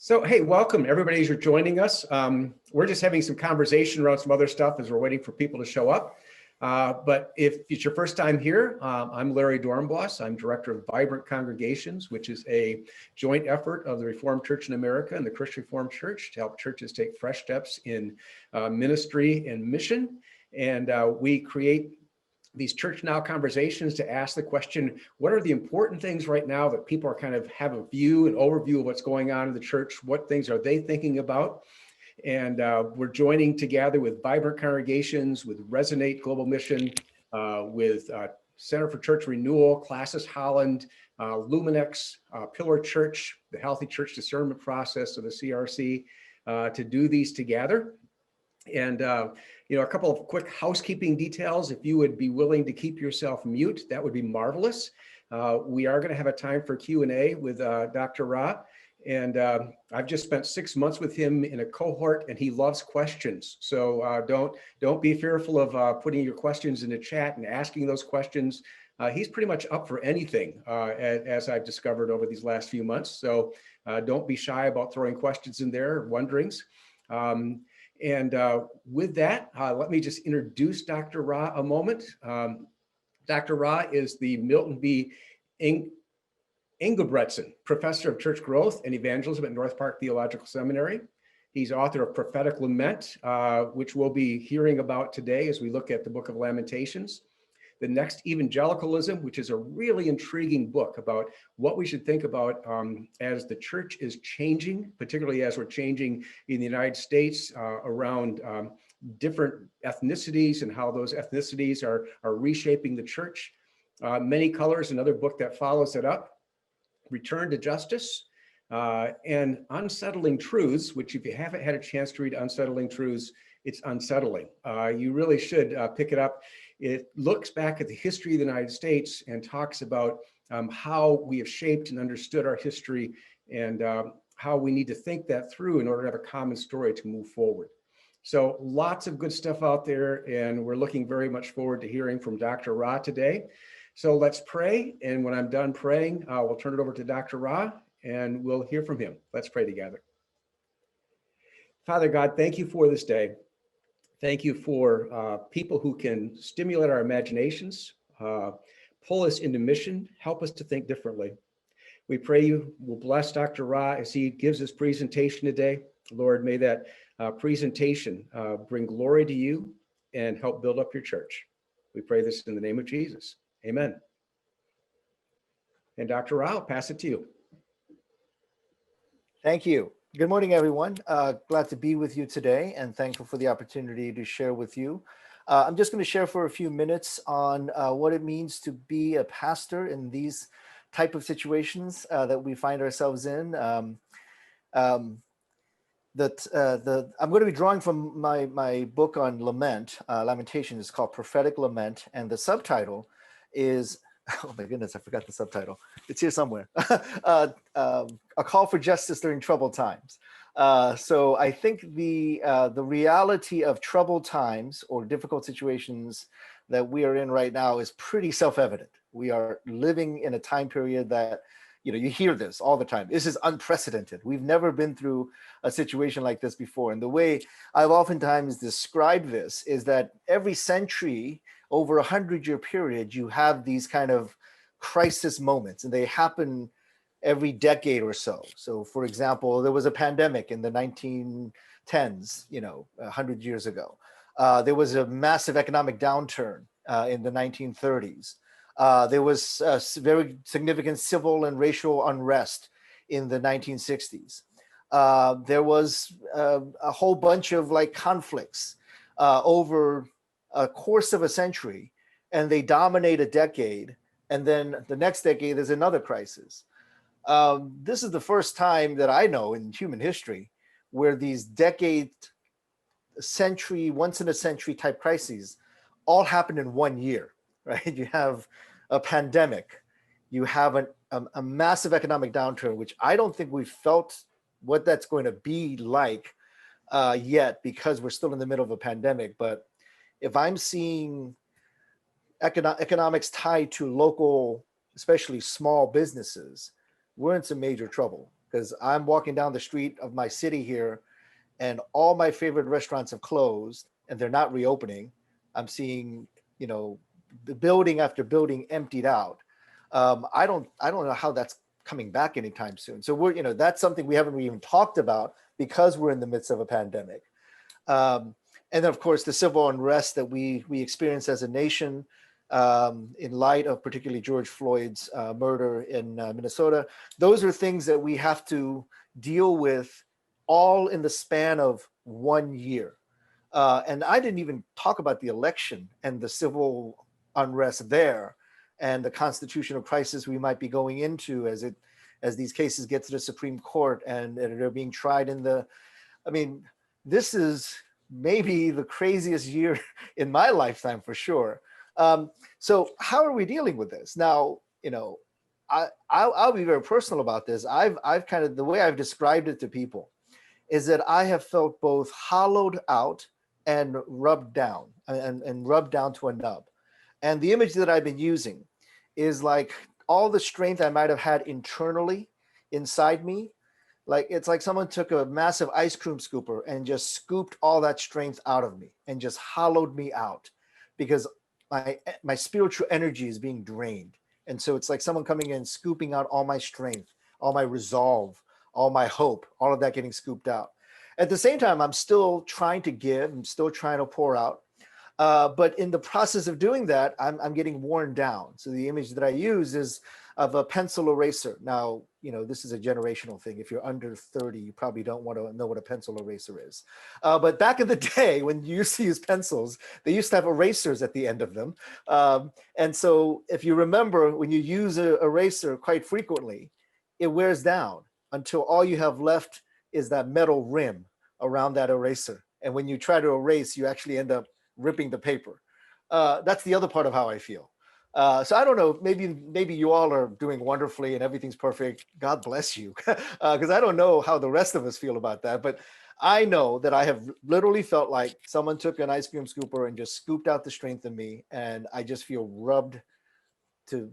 So, hey, welcome everybody as you're joining us. We're just having some conversation around some other stuff as we're waiting for people to show up. But if it's your first time here, I'm Larry Dornbos. I'm Director of Vibrant Congregations, which is a joint effort of the Reformed Church in America and the Christian Reformed Church to help churches take fresh steps in ministry and mission. And we create these Church Now conversations to ask the question, what are the important things right now that people are kind of have a view, an overview of what's going on in the church? What things are they thinking about? And we're joining together with Vibrant Congregations, with Resonate Global Mission, with Center for Church Renewal, Classis Holland, Luminex, Pillar Church, the Healthy Church Discernment Process of the CRC, to do these together. And a couple of quick housekeeping details. If you would be willing to keep yourself mute, that would be marvelous. We are going to have a time for Q&A with Dr. Ra. And I've just spent 6 months with him in a cohort, and he loves questions. So don't be fearful of putting your questions in the chat and asking those questions. He's pretty much up for anything, as I've discovered over these last few months. So don't be shy about throwing questions in there, wonderings. And with that, let me just introduce Dr. Ra a moment. Dr. Ra is the Milton B. Engelbretson Professor of Church Growth and Evangelism at North Park Theological Seminary. He's author of Prophetic Lament, which we'll be hearing about today as we look at the Book of Lamentations. The Next Evangelicalism, which is a really intriguing book about what we should think about as the church is changing, particularly as we're changing in the United States around different ethnicities and how those ethnicities are reshaping the church. Many Colors, another book that follows it up. Return to Justice, and Unsettling Truths, which if you haven't had a chance to read Unsettling Truths, it's unsettling. You really should pick it up. It looks back at the history of the United States and talks about how we have shaped and understood our history and how we need to think that through in order to have a common story to move forward. So lots of good stuff out there, and we're looking very much forward to hearing from Dr. Ra today. So let's pray, and when I'm done praying, we'll turn it over to Dr. Ra, and we'll hear from him. Let's pray together. Father God, thank you for this day. Thank you for people who can stimulate our imaginations, pull us into mission, help us to think differently. We pray you will bless Dr. Ra as he gives his presentation today. Lord, may that presentation bring glory to you and help build up your church. We pray this in the name of Jesus. Amen. And Dr. Ra, I'll pass it to you. Thank you. Good morning, everyone. Glad to be with you today and thankful for the opportunity to share with you. I'm just going to share for a few minutes on what it means to be a pastor in these type of situations that we find ourselves in. I'm going to be drawing from my book on lament. Lamentation is called Prophetic Lament, and the subtitle is, oh my goodness, I forgot the subtitle. It's here somewhere. A Call for Justice During Troubled Times. So I think the reality of troubled times or difficult situations that we are in right now is pretty self-evident. We are living in a time period that, you hear this all the time. This is unprecedented. We've never been through a situation like this before. And the way I've oftentimes described this is that every century, over 100-year period, you have these kind of crisis moments, and they happen every decade or so. So, for example, there was a pandemic in the 1910s, 100 years ago. There was a massive economic downturn in the 1930s. There was very significant civil and racial unrest in the 1960s. There was a whole bunch of conflicts over a course of a century, and they dominate a decade, and then the next decade there's another crisis. This is the first time that I know in human history where these once in a century type crises all happen in 1 year, right? You have a pandemic, you have a massive economic downturn, which I don't think we've felt what that's going to be like yet, because we're still in the middle of a pandemic. But if I'm seeing economics tied to local, especially small businesses, we're in some major trouble. because I'm walking down the street of my city here, and all my favorite restaurants have closed and they're not reopening. I'm seeing, you know, the building after building emptied out. I don't know how that's coming back anytime soon. So we're, you know, that's something we haven't even talked about because we're in the midst of a pandemic. Um, and then, of course, the civil unrest that we experience as a nation, in light of particularly George Floyd's murder in Minnesota. Those are things that we have to deal with all in the span of 1 year. And I didn't even talk about the election and the civil unrest there, and the constitutional crisis we might be going into as these cases get to the Supreme Court and they're being tried in the. I mean, this is maybe the craziest year in my lifetime for sure. So how are we dealing with this now? You know, I'll be very personal about this. I've kind of, the way I've described it to people is that I have felt both hollowed out and rubbed down, and rubbed down to a nub. And the image that I've been using is like all the strength I might have had internally inside me. Like it's like someone took a massive ice cream scooper and just scooped all that strength out of me and just hollowed me out, because my spiritual energy is being drained. And so it's like someone coming in, scooping out all my strength, all my resolve, all my hope, all of that getting scooped out. At the same time, I'm still trying to give, I'm still trying to pour out. But in the process of doing that, I'm getting worn down. So the image that I use is of a pencil eraser. Now, you know, this is a generational thing. If you're under 30, you probably don't want to know what a pencil eraser is. But back in the day, when you used to use pencils, they used to have erasers at the end of them. And so if you remember, when you use an eraser quite frequently, it wears down until all you have left is that metal rim around that eraser. And when you try to erase, you actually end up ripping the paper. That's the other part of how I feel. So I don't know, maybe you all are doing wonderfully and everything's perfect. God bless you. Because I don't know how the rest of us feel about that. But I know that I have literally felt like someone took an ice cream scooper and just scooped out the strength in me. And I just feel rubbed to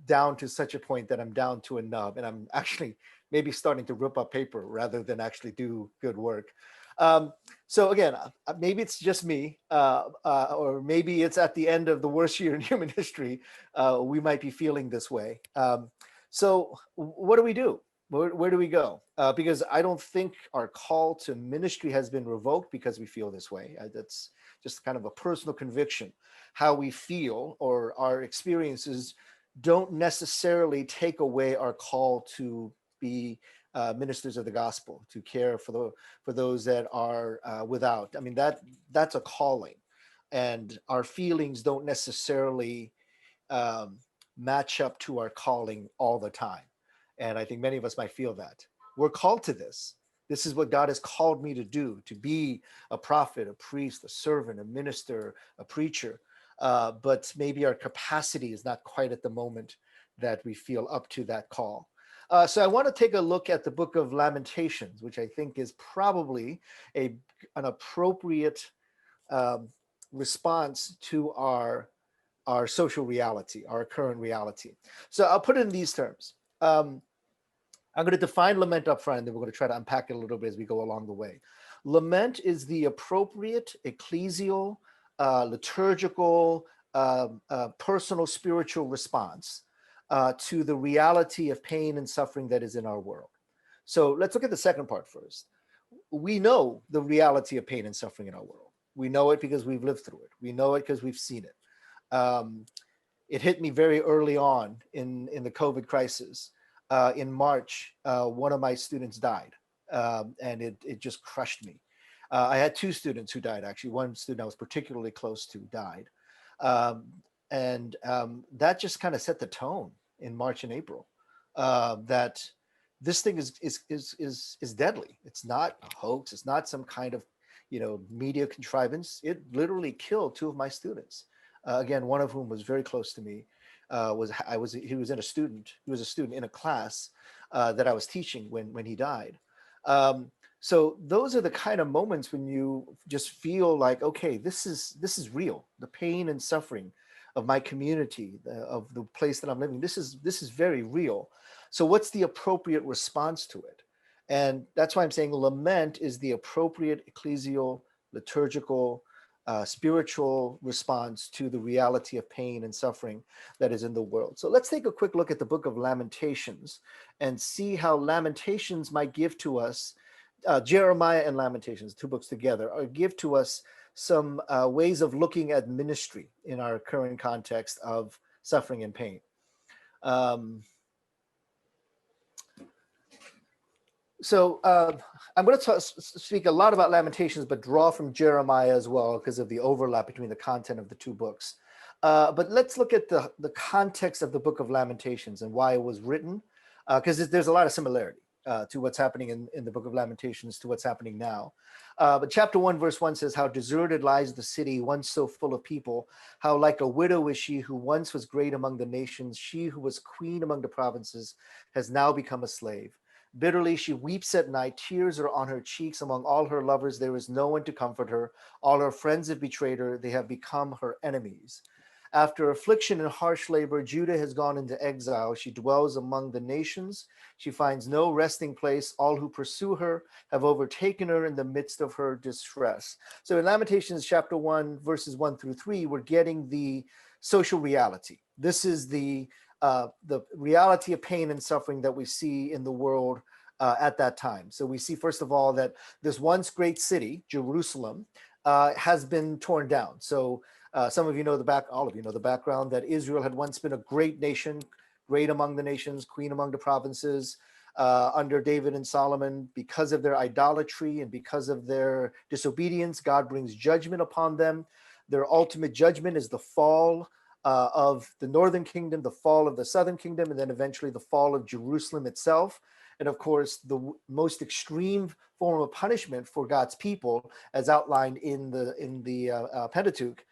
down to such a point that I'm down to a nub. And I'm actually maybe starting to rip up paper rather than actually do good work. So again, maybe it's just me, or maybe it's at the end of the worst year in human history. We might be feeling this way. So what do we do? Where do we go? Because I don't think our call to ministry has been revoked because we feel this way. That's just kind of a personal conviction. How we feel or our experiences don't necessarily take away our call to be ministers of the gospel, to care for those that are without. I mean, that's a calling, and our feelings don't necessarily match up to our calling all the time. And I think many of us might feel that we're called to this. This is what God has called me to do: to be a prophet, a priest, a servant, a minister, a preacher. But maybe our capacity is not quite at the moment that we feel up to that call. So I want to take a look at the book of Lamentations, which I think is probably an appropriate response to our social reality, our current reality. So I'll put it in these terms. I'm going to define lament up front, and then we're going to try to unpack it a little bit as we go along the way. Lament is the appropriate ecclesial, liturgical, personal, spiritual response to the reality of pain and suffering that is in our world. So let's look at the second part first. We know the reality of pain and suffering in our world. We know it because we've lived through it. We know it because we've seen it. It hit me very early on in the COVID crisis. In March, one of my students died, and it just crushed me. I had two students who died, actually. One student I was particularly close to died. And that just kind of set the tone in March and April, that this thing is deadly. It's not a hoax. It's not some kind of media contrivance. It literally killed two of my students. Again, one of whom was very close to me. He was a student in a class that I was teaching when he died. So those are the kind of moments when you just feel like, okay, this is real. The pain and suffering of my community, of the place that I'm living, this is very real. So what's the appropriate response to it? And that's why I'm saying lament is the appropriate ecclesial, liturgical, spiritual response to the reality of pain and suffering that is in the world. So let's take a quick look at the book of Lamentations and see how Lamentations might give to us, Jeremiah and Lamentations, two books together, give to us some ways of looking at ministry in our current context of suffering and pain. So I'm going to speak a lot about Lamentations, but draw from Jeremiah as well because of the overlap between the content of the two books. But let's look at the context of the book of Lamentations and why it was written, because there's a lot of similarity to what's happening in the book of Lamentations to what's happening now. But chapter 1, verse 1 says, "How deserted lies the city, once so full of people. How like a widow is she who once was great among the nations. She who was queen among the provinces has now become a slave. Bitterly she weeps at night. Tears are on her cheeks. Among all her lovers, there is no one to comfort her. All her friends have betrayed her. They have become her enemies. After affliction and harsh labor, Judah has gone into exile. She dwells among the nations. She finds no resting place. All who pursue her have overtaken her in the midst of her distress." So in Lamentations chapter 1, verses 1 through 3, we're getting the social reality. This is the reality of pain and suffering that we see in the world at that time. So we see, first of all, that this once great city, Jerusalem, has been torn down. So some of you know all of you know the background, that Israel had once been a great nation, great among the nations, queen among the provinces, under David and Solomon. Because of their idolatry and because of their disobedience, God brings judgment upon them. Their ultimate judgment is the fall of the northern kingdom, the fall of the southern kingdom, and then eventually the fall of Jerusalem itself. And of course, the most extreme form of punishment for God's people, as outlined in the Pentateuch,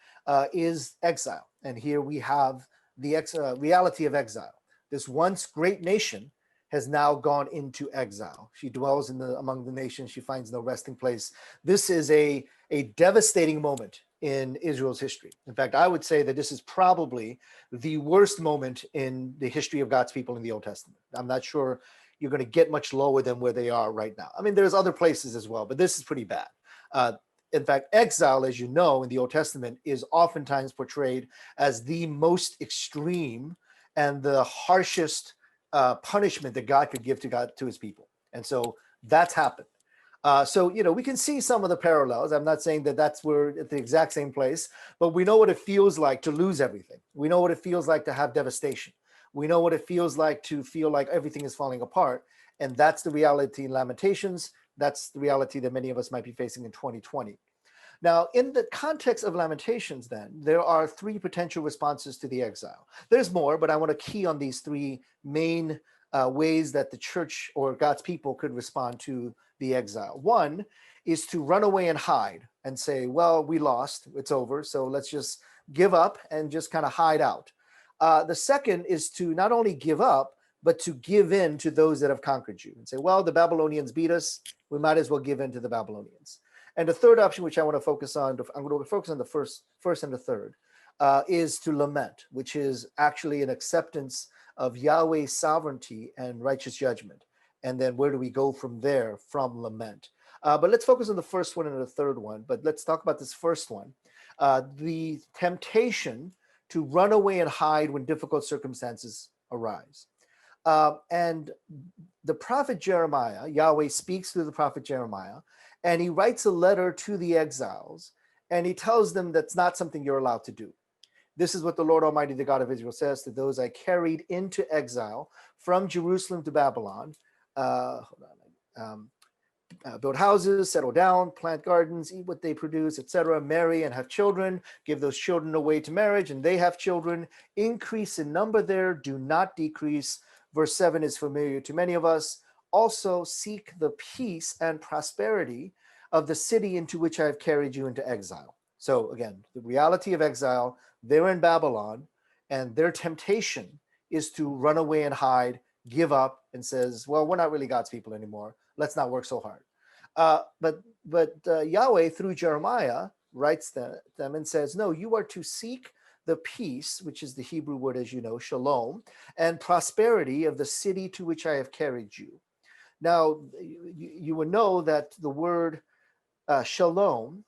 is exile. And here we have the reality of exile. This once great nation has now gone into exile. She dwells among the nations. She finds no resting place. This is a devastating moment in Israel's history. In fact, I would say that this is probably the worst moment in the history of God's people in the Old Testament. I'm not sure you're going to get much lower than where they are right now. I mean, there's other places as well, but this is pretty bad. In fact, exile, as you know, in the Old Testament is oftentimes portrayed as the most extreme and the harshest punishment that God could give to his people. And so that's happened. So, we can see some of the parallels. I'm not saying that we're at the exact same place, but we know what it feels like to lose everything. We know what it feels like to have devastation. We know what it feels like to feel like everything is falling apart. And that's the reality in Lamentations. That's the reality that many of us might be facing in 2020. Now, in the context of Lamentations, then, there are three potential responses to the exile. There's more, but I want to key on these three main ways that the church or God's people could respond to the exile. One is to run away and hide and say, well, we lost, it's over, so let's just give up and just kind of hide out. The second is to not only give up, but to give in to those that have conquered you and say, well, the Babylonians beat us, we might as well give in to the Babylonians. And the third option, which I want to focus on, I'm going to focus on the first and the third, is to lament, which is actually an acceptance of Yahweh's sovereignty and righteous judgment. And then where do we go from there, from lament? But let's focus on the first one and the third one. But let's talk about this first one. The temptation to run away and hide when difficult circumstances arise. And the prophet Jeremiah, Yahweh speaks through the prophet Jeremiah, and he writes a letter to the exiles, and he tells them that's not something you're allowed to do. This is what the Lord Almighty, the God of Israel, says to those I carried into exile from Jerusalem to Babylon. Build houses, settle down, plant gardens, eat what they produce, etc., marry and have children, give those children away to marriage, and they have children, increase in number there, do not decrease. Verse 7 is familiar to many of us. Also seek the peace and prosperity of the city into which I have carried you into exile. So again, the reality of exile, they're in Babylon, and their temptation is to run away and hide, give up, and says, well, we're not really God's people anymore. Let's not work so hard. But Yahweh, through Jeremiah, writes them and says, no, you are to seek the peace, which is the Hebrew word, as you know, shalom, and prosperity of the city to which I have carried you. Now, you will know that the word shalom,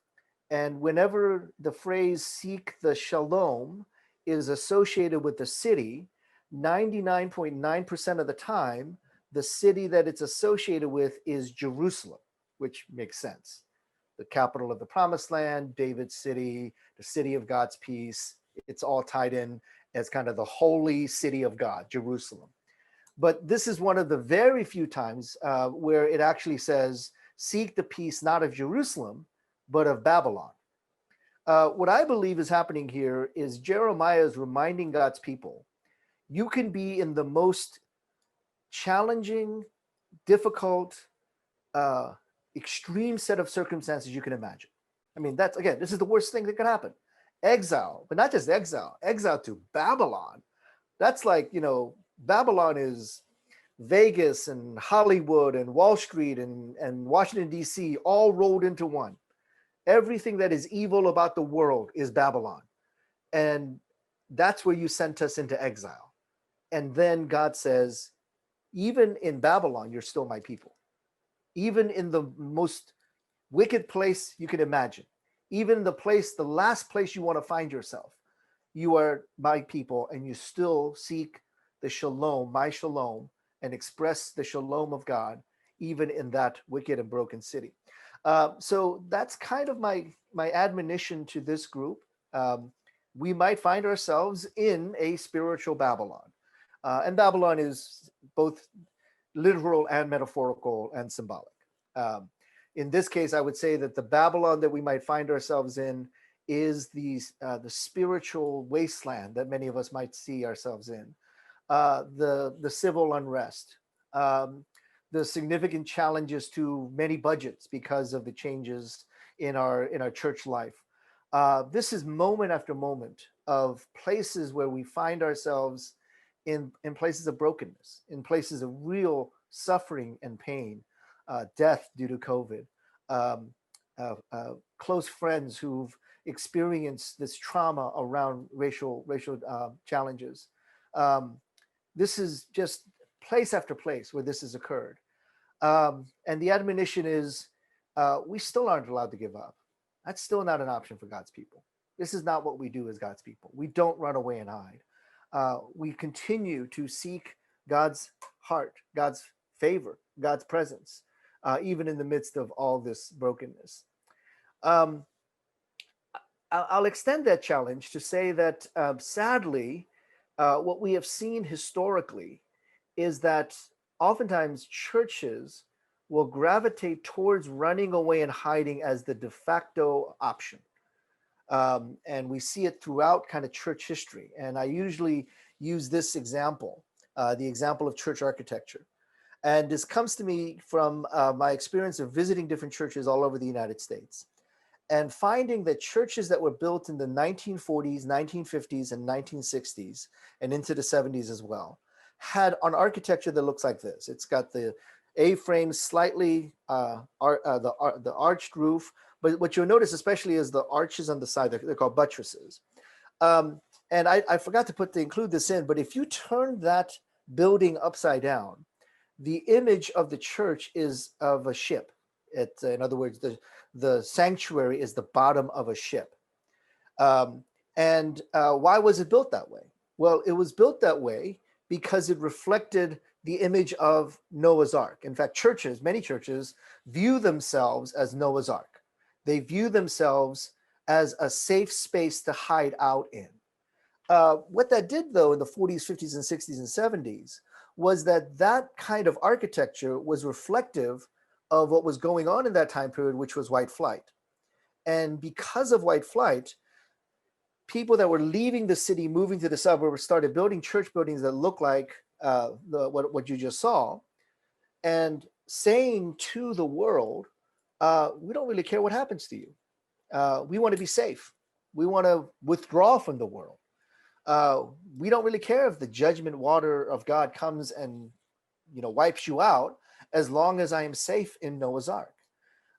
and whenever the phrase seek the shalom is associated with the city, 99.9% of the time, the city that it's associated with is Jerusalem, which makes sense. The capital of the promised land, David's city, the city of God's peace. It's all tied in as kind of the holy city of God, Jerusalem. But this is one of the very few times where it actually says, seek the peace not of Jerusalem, but of Babylon. What I believe is happening here is Jeremiah is reminding God's people, you can be in the most challenging, difficult, extreme set of circumstances you can imagine. I mean, that's, again, this is the worst thing that could happen. Exile, but not just exile to Babylon. That's like, Babylon is Vegas and Hollywood and Wall Street and Washington, D.C. all rolled into one. Everything that is evil about the world is Babylon. And that's where you sent us into exile. And then God says, even in Babylon, you're still my people. Even in the most wicked place you can imagine, even the last place you want to find yourself, you are my people, and you still seek the shalom, my shalom, and express the shalom of God, even in that wicked and broken city. So that's kind of my admonition to this group. We might find ourselves in a spiritual Babylon. And Babylon is both literal and metaphorical and symbolic. In this case, I would say that the Babylon that we might find ourselves in is the spiritual wasteland that many of us might see ourselves in. The civil unrest, the significant challenges to many budgets because of the changes in our church life. This is moment after moment of places where we find ourselves in places of brokenness, in places of real suffering and pain, death due to COVID, close friends who've experienced this trauma around racial challenges. This is just place after place where this has occurred. And the admonition is, we still aren't allowed to give up. That's still not an option for God's people. This is not what we do as God's people. We don't run away and hide. We continue to seek God's heart, God's favor, God's presence, even in the midst of all this brokenness. I'll extend that challenge to say that sadly, what we have seen historically is that oftentimes churches will gravitate towards running away and hiding as the de facto option. And we see it throughout kind of church history. And I usually use this example, the example of church architecture. And this comes to me from my experience of visiting different churches all over the United States and finding that churches that were built in the 1940s, 1950s, and 1960s, and into the 70s as well, had an architecture that looks like this. It's got the A-frame, slightly the arched roof, but what you'll notice especially is the arches on the side. They're called buttresses. And I forgot to include this in, but if you turn that building upside down, the image of the church is of a ship. In other words, the sanctuary is the bottom of a ship. And why was it built that way? Well, it was built that way because it reflected the image of Noah's Ark. In fact, many churches view themselves as Noah's Ark. They view themselves as a safe space to hide out in. What that did, though, in the 40s, 50s, and 60s, and 70s was that kind of architecture was reflective of what was going on in that time period, which was white flight. And because of white flight, people that were leaving the city, moving to the suburbs, started building church buildings that looked like what you just saw, and saying to the world, we don't really care what happens to you. We want to be safe. We want to withdraw from the world. We don't really care if the judgment water of God comes and wipes you out, as long as I am safe in Noah's Ark.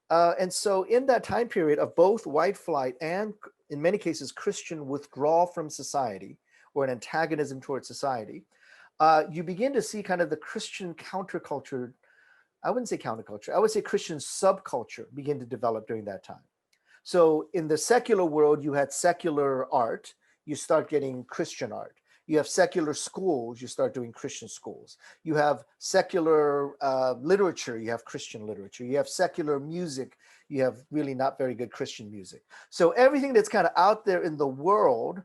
And so in that time period of both white flight and in many cases, Christian withdrawal from society or an antagonism towards society, you begin to see kind of the Christian counterculture. I wouldn't say counterculture. I would say Christian subculture begin to develop during that time. So in the secular world, you had secular art. You start getting Christian art. You have secular schools. You start doing Christian schools. You have secular literature. You have Christian literature. You have secular music. You have really not very good Christian music. So everything that's kind of out there in the world,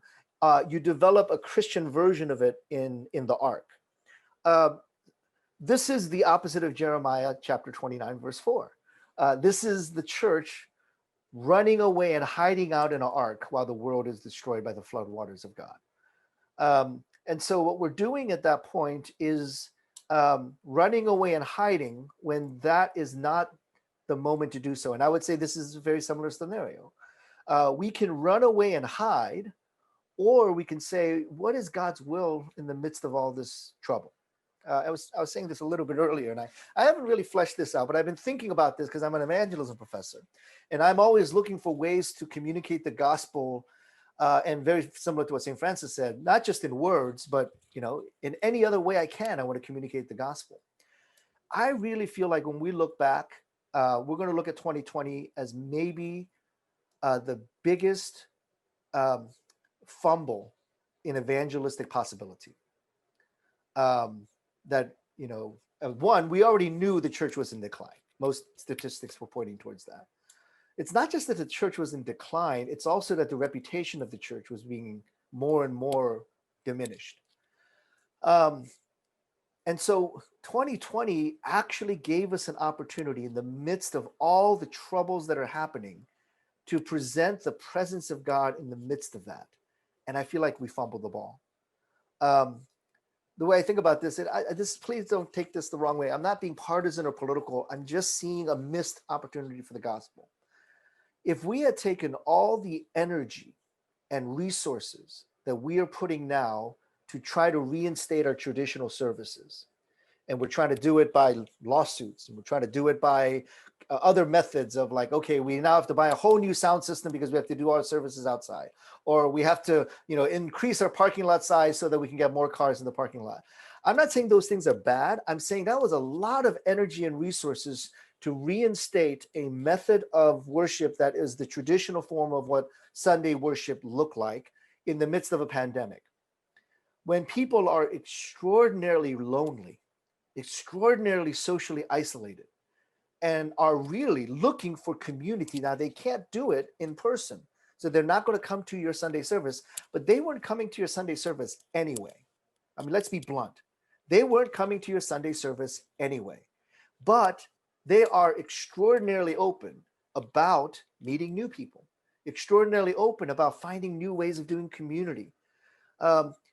you develop a Christian version of it in the ark. This is the opposite of Jeremiah chapter 29, verse 4. This is the church running away and hiding out in an ark while the world is destroyed by the flood waters of God. And so what we're doing at that point is running away and hiding when that is not the moment to do so. And I would say this is a very similar scenario. We can run away and hide, or we can say, what is God's will in the midst of all this trouble? I was saying this a little bit earlier, and I haven't really fleshed this out, but I've been thinking about this because I'm an evangelism professor, and I'm always looking for ways to communicate the gospel, and very similar to what St. Francis said, not just in words, but in any other way I can. I want to communicate the gospel. I really feel like when we look back, we're going to look at 2020 as maybe the biggest fumble in evangelistic possibility. That, one, we already knew the church was in decline. Most statistics were pointing towards that. It's not just that the church was in decline, it's also that the reputation of the church was being more and more diminished. And so 2020 actually gave us an opportunity in the midst of all the troubles that are happening to present the presence of God in the midst of that. And I feel like we fumbled the ball. The way I think about this, please don't take this the wrong way. I'm not being partisan or political. I'm just seeing a missed opportunity for the gospel. If we had taken all the energy and resources that we are putting now to try to reinstate our traditional services, and we're trying to do it by lawsuits, and we're trying to do it by other methods of like, okay, we now have to buy a whole new sound system because we have to do our services outside, or we have to, increase our parking lot size so that we can get more cars in the parking lot. I'm not saying those things are bad. I'm saying that was a lot of energy and resources to reinstate a method of worship that is the traditional form of what Sunday worship looked like in the midst of a pandemic. When people are extraordinarily lonely, extraordinarily socially isolated, and are really looking for community. Now, they can't do it in person, so they're not going to come to your Sunday service, but they weren't coming to your Sunday service anyway. I mean, let's be blunt. They weren't coming to your Sunday service anyway, but they are extraordinarily open about meeting new people, extraordinarily open about finding new ways of doing community.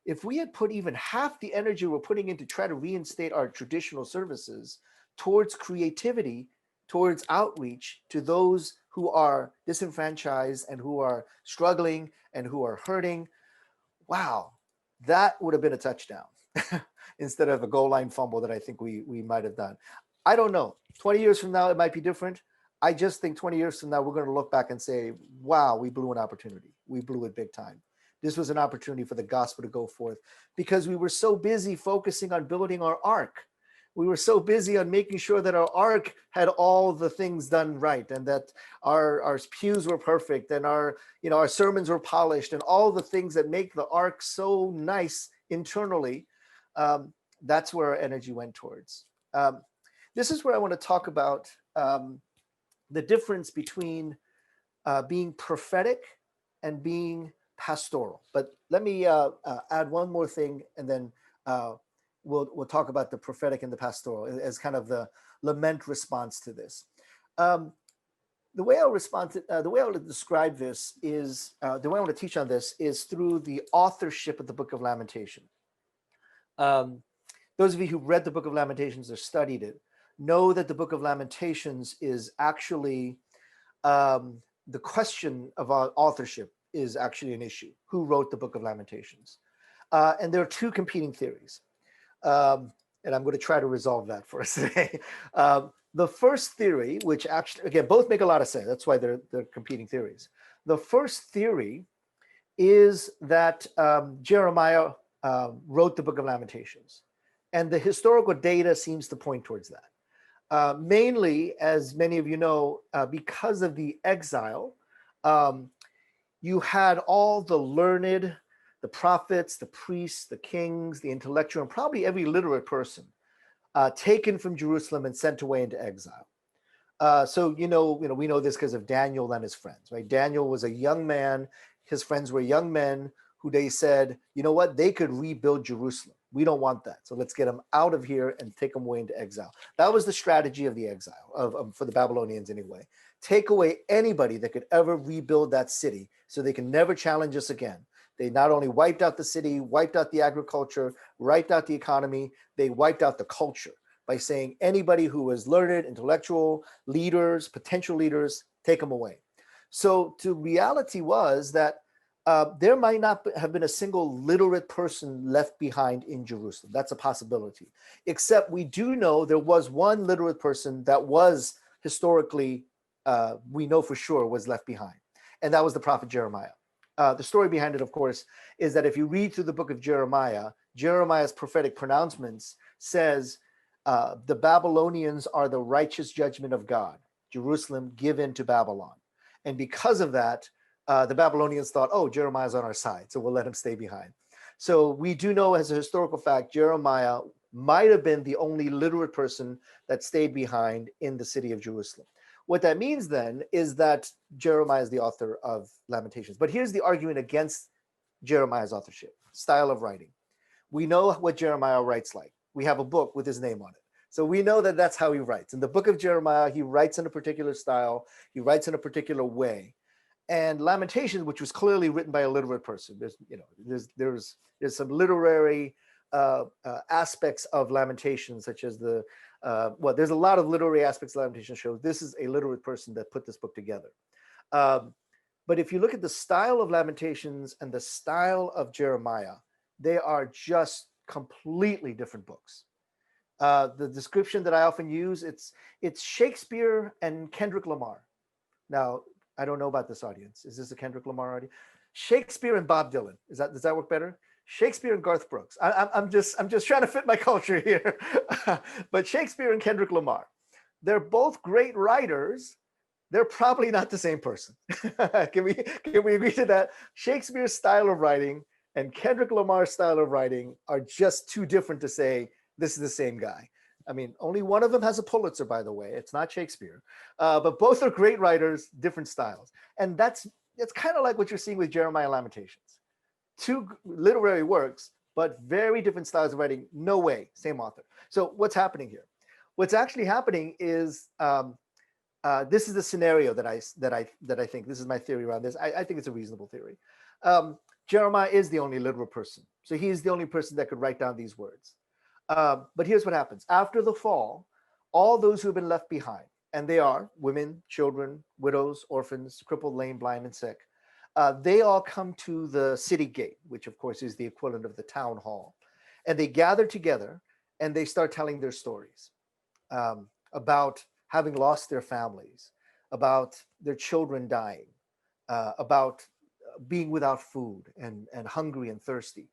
If we had put even half the energy we're putting in to try to reinstate our traditional services towards creativity, towards outreach to those who are disenfranchised and who are struggling and who are hurting, wow, that would have been a touchdown instead of a goal line fumble that I think we might have done. I don't know. 20 years from now, it might be different. I just think 20 years from now, we're going to look back and say, wow, we blew an opportunity. We blew it big time. This was an opportunity for the gospel to go forth because we were so busy focusing on building our ark. We were so busy on making sure that our ark had all the things done right, and that our pews were perfect, and our sermons were polished, and all the things that make the ark so nice internally. That's where our energy went towards. This is where I want to talk about the difference between being prophetic and being pastoral. But let me add one more thing, and then we'll talk about the prophetic and the pastoral as kind of the lament response to this. The way I'll respond to, the way I'll describe this is, the way I want to teach on this is through the authorship of the Book of Lamentation. Those of you who've read the Book of Lamentations or studied it know that the Book of Lamentations is actually, the question of authorship is actually an issue. Who wrote the Book of Lamentations? And there are two competing theories. And I'm going to try to resolve that for us today. The first theory, which actually, again, both make a lot of sense. That's why they're competing theories. The first theory is that Jeremiah wrote the Book of Lamentations, and the historical data seems to point towards that. Mainly, as many of you know, because of the exile, you had all the learned, the prophets, the priests, the kings, the intellectual, and probably every literate person taken from Jerusalem and sent away into exile. So we know this because of Daniel and his friends, right? Daniel was a young man. His friends were young men who they said, you know what? They could rebuild Jerusalem. We don't want that. So let's get them out of here and take them away into exile. That was the strategy of the exile, for the Babylonians anyway. Take away anybody that could ever rebuild that city so they can never challenge us again. They not only wiped out the city, wiped out the agriculture, wiped out the economy, they wiped out the culture by saying anybody who was learned, intellectual, leaders, potential leaders, take them away. So the reality was that there might not have been a single literate person left behind in Jerusalem. That's a possibility. Except we do know there was one literate person that was historically, we know for sure, was left behind. And that was the prophet Jeremiah. The story behind it, of course, is that if you read through the book of Jeremiah, Jeremiah's prophetic pronouncements says, the Babylonians are the righteous judgment of God, Jerusalem given to Babylon. And because of that, the Babylonians thought, oh, Jeremiah's on our side, so we'll let him stay behind. So we do know as a historical fact, Jeremiah might have been the only literate person that stayed behind in the city of Jerusalem. What that means then is that Jeremiah is the author of Lamentations. But here's the argument against Jeremiah's authorship: style of writing. We know what Jeremiah writes like. We have a book with his name on it. So we know that that's how he writes. In the book of Jeremiah, he writes in a particular style. He writes in a particular way. And Lamentations, which was clearly written by a literate person, there's some literary aspects of Lamentations, such as there's a lot of literary aspects of Lamentations show this is a literate person that put this book together. But if you look at the style of Lamentations and the style of Jeremiah, they are just completely different books. The description that I often use, it's Shakespeare and Kendrick Lamar. Now, I don't know about this audience. Is this a Kendrick Lamar audience? Shakespeare and Bob Dylan. Does that work better? Shakespeare and Garth Brooks. I'm just trying to fit my culture here. But Shakespeare and Kendrick Lamar, they're both great writers. They're probably not the same person. Can we agree to that? Shakespeare's style of writing and Kendrick Lamar's style of writing are just too different to say this is the same guy. I mean, only one of them has a Pulitzer, by the way. It's not Shakespeare. But both are great writers, different styles. And it's kind of like what you're seeing with Jeremiah Lamentations. Two literary works, but very different styles of writing. No way, same author. So what's happening here? What's actually happening is this is the scenario that I think, this is my theory around this. I think it's a reasonable theory. Jeremiah is the only literal person. So he's the only person that could write down these words. But here's what happens. After the fall, all those who have been left behind, and they are women, children, widows, orphans, crippled, lame, blind, and sick, they all come to the city gate, which of course is the equivalent of the town hall. And they gather together and they start telling their stories about having lost their families, about their children dying, about being without food and hungry and thirsty.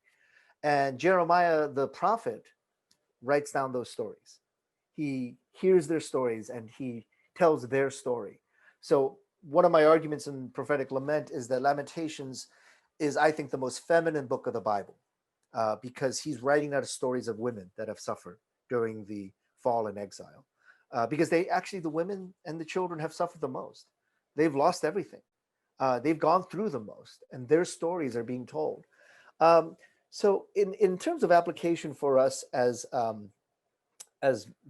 And Jeremiah, the prophet, writes down those stories. He hears their stories and he tells their story. So one of my arguments in prophetic lament is that Lamentations is, I think, the most feminine book of the Bible, because he's writing out stories of women that have suffered during the fall and exile. Because the women and the children have suffered the most. They've lost everything. They've gone through the most, and their stories are being told. So in terms of application for us as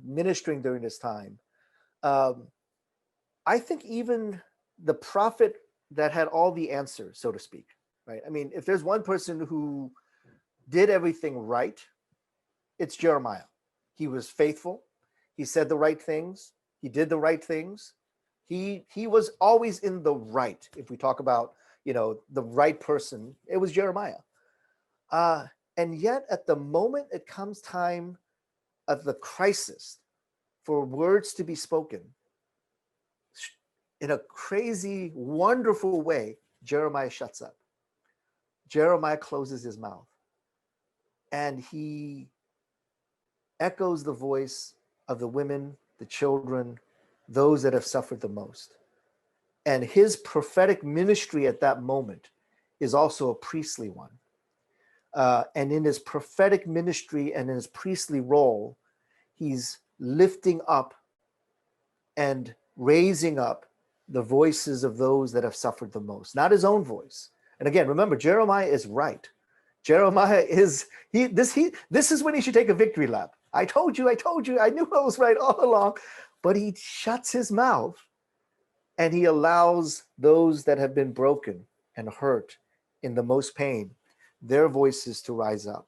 ministering during this time, I think even the prophet that had all the answers, so to speak, right? I mean, if there's one person who did everything right, it's Jeremiah. He was faithful. He said the right things. He did the right things. He was always in the right. If we talk about, the right person, it was Jeremiah. And yet at the moment it comes time of the crisis for words to be spoken, in a crazy, wonderful way, Jeremiah shuts up. Jeremiah closes his mouth, and he echoes the voice of the women, the children, those that have suffered the most. And his prophetic ministry at that moment is also a priestly one. And in his prophetic ministry and in his priestly role, he's lifting up and raising up the voices of those that have suffered the most, not his own voice. And again, remember, Jeremiah is right. Jeremiah is, this is when he should take a victory lap. I told you, I knew I was right all along. But he shuts his mouth and he allows those that have been broken and hurt in the most pain, their voices to rise up.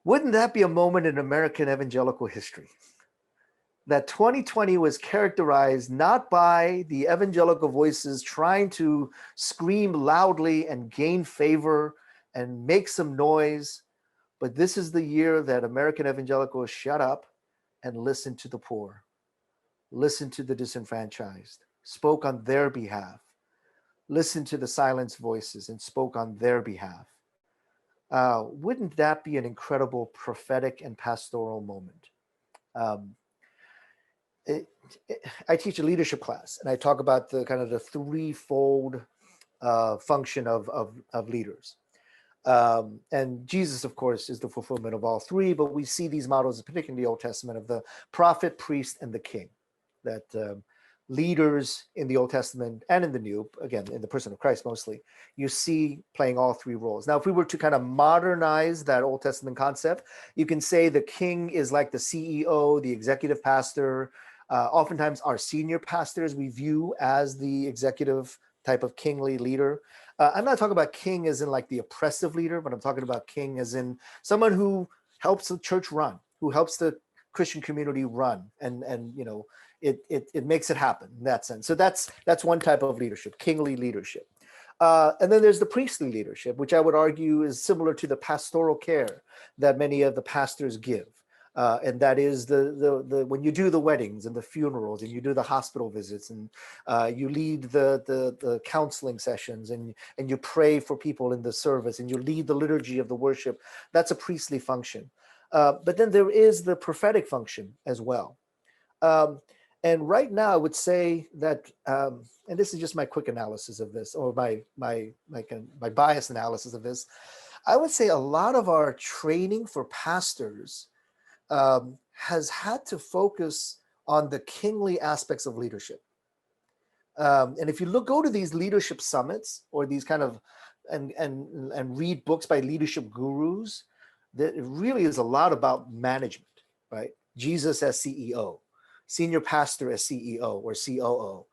Wouldn't that be a moment in American evangelical history? That 2020 was characterized not by the evangelical voices trying to scream loudly and gain favor and make some noise, but this is the year that American evangelicals shut up and listened to the poor, listened to the disenfranchised, spoke on their behalf, listened to the silenced voices and spoke on their behalf. Wouldn't that be an incredible prophetic and pastoral moment? I teach a leadership class, and I talk about the kind of the threefold function of leaders. And Jesus, of course, is the fulfillment of all three, but we see these models, particularly in the Old Testament, of the prophet, priest, and the king, that leaders in the Old Testament and in the New, again, in the person of Christ mostly, you see playing all three roles. Now, if we were to kind of modernize that Old Testament concept, you can say the king is like the CEO, the executive pastor. Oftentimes our senior pastors we view as the executive type of kingly leader. I'm not talking about king as in like the oppressive leader, but I'm talking about king as in someone who helps the church run, who helps the Christian community run, and you know, it makes it happen in that sense. So that's one type of leadership, kingly leadership. And then there's the priestly leadership, which I would argue is similar to the pastoral care that many of the pastors give. And that is the when you do the weddings and the funerals and you do the hospital visits and you lead the counseling sessions and you pray for people in the service and you lead the liturgy of the worship. That's a priestly function. But then there is the prophetic function as well. And right now, I would say that, and this is just my quick analysis of this, or my bias analysis of this. I would say a lot of our training for pastors has had to focus on the kingly aspects of leadership. And if you go to these leadership summits or these kind of and read books by leadership gurus, that it really is a lot about management, right? Jesus as CEO, senior pastor as CEO or COO.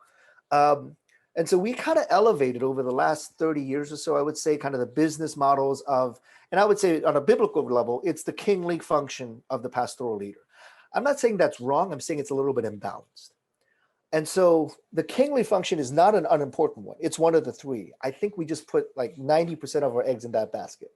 And so we kind of elevated over the last 30 years or so, I would say, kind of the business models of, and I would say on a biblical level, it's the kingly function of the pastoral leader. I'm not saying that's wrong. I'm saying it's a little bit imbalanced. And so the kingly function is not an unimportant one. It's one of the three. I think we just put like 90% of our eggs in that basket.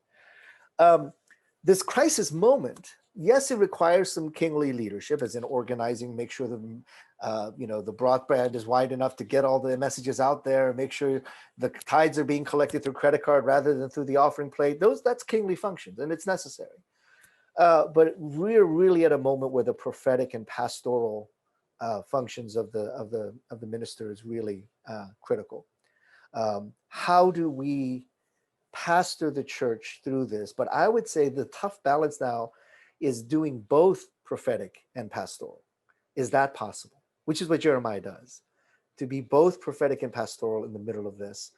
This crisis moment, yes, it requires some kingly leadership, as in organizing, make sure the the broadband is wide enough to get all the messages out there, make sure the tithes are being collected through credit card rather than through the offering plate. That's kingly functions, and it's necessary. But we're really at a moment where the prophetic and pastoral functions of the minister is really critical. How do we pastor the church through this? But I would say the tough balance now is doing both prophetic and pastoral. Is that possible? Which is what Jeremiah does, to be both prophetic and pastoral in the middle of this.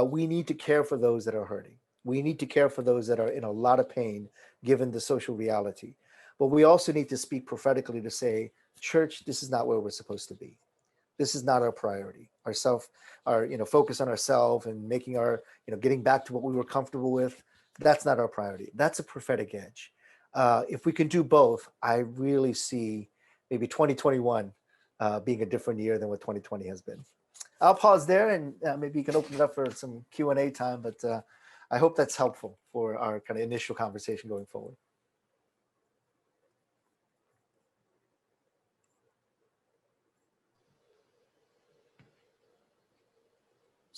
We need to care for those that are hurting. We need to care for those that are in a lot of pain, given the social reality. But we also need to speak prophetically to say, church, this is not where we're supposed to be. This is not our priority. Our focus on ourselves and making our, getting back to what we were comfortable with. That's not our priority. That's a prophetic edge. If we can do both, I really see maybe 2021 being a different year than what 2020 has been. I'll pause there and maybe you can open it up for some Q&A time, but I hope that's helpful for our kind of initial conversation going forward.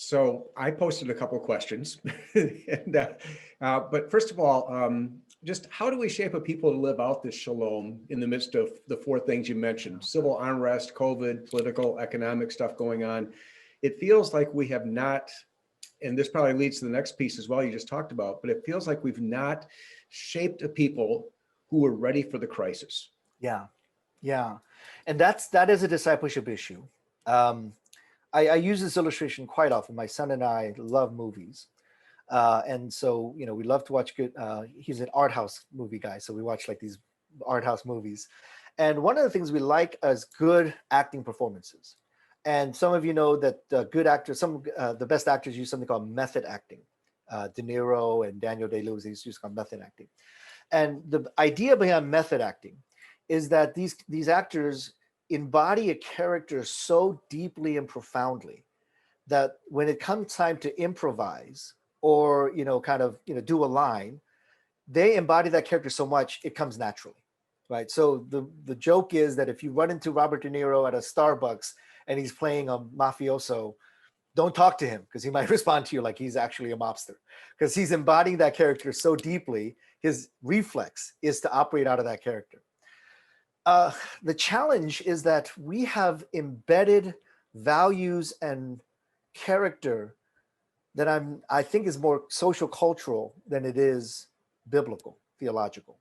So I posted a couple of questions, but first of all, just how do we shape a people to live out this shalom in the midst of the four things you mentioned: civil unrest, COVID, political, economic stuff going on? It feels like we have not, and this probably leads to the next piece as well you just talked about, but it feels like we've not shaped a people who are ready for the crisis. Yeah, yeah, and that is a discipleship issue. Um, I use this illustration quite often. My son and I love movies. And so, we love to watch good, he's an art house movie guy. So we watch like these art house movies. And one of the things we like is good acting performances. And some of you know that good actors, the best actors use something called method acting. De Niro and Daniel Day-Lewis use called method acting. And the idea behind method acting is that these actors embody a character so deeply and profoundly that when it comes time to improvise or do a line, they embody that character so much it comes naturally, right? So the joke is that if you run into Robert De Niro at a Starbucks and he's playing a mafioso, don't talk to him because he might respond to you like he's actually a mobster, because he's embodying that character so deeply. His reflex is to operate out of that character. The challenge is that we have embedded values and character that I think is more social cultural than it is biblical, theological.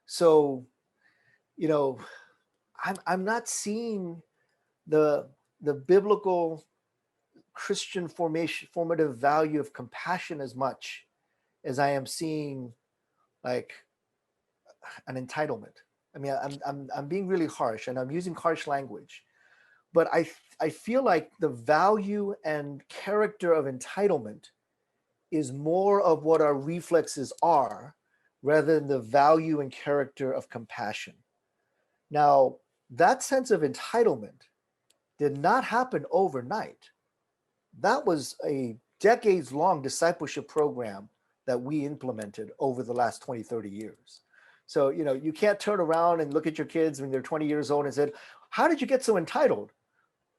So, I'm not seeing the biblical Christian formative value of compassion as much as I am seeing like an entitlement. I mean, I'm being really harsh and I'm using harsh language, but I feel like the value and character of entitlement is more of what our reflexes are rather than the value and character of compassion. Now, that sense of entitlement did not happen overnight. That was a decades-long discipleship program that we implemented over the last 20, 30 years. So, you can't turn around and look at your kids when they're 20 years old and said, how did you get so entitled?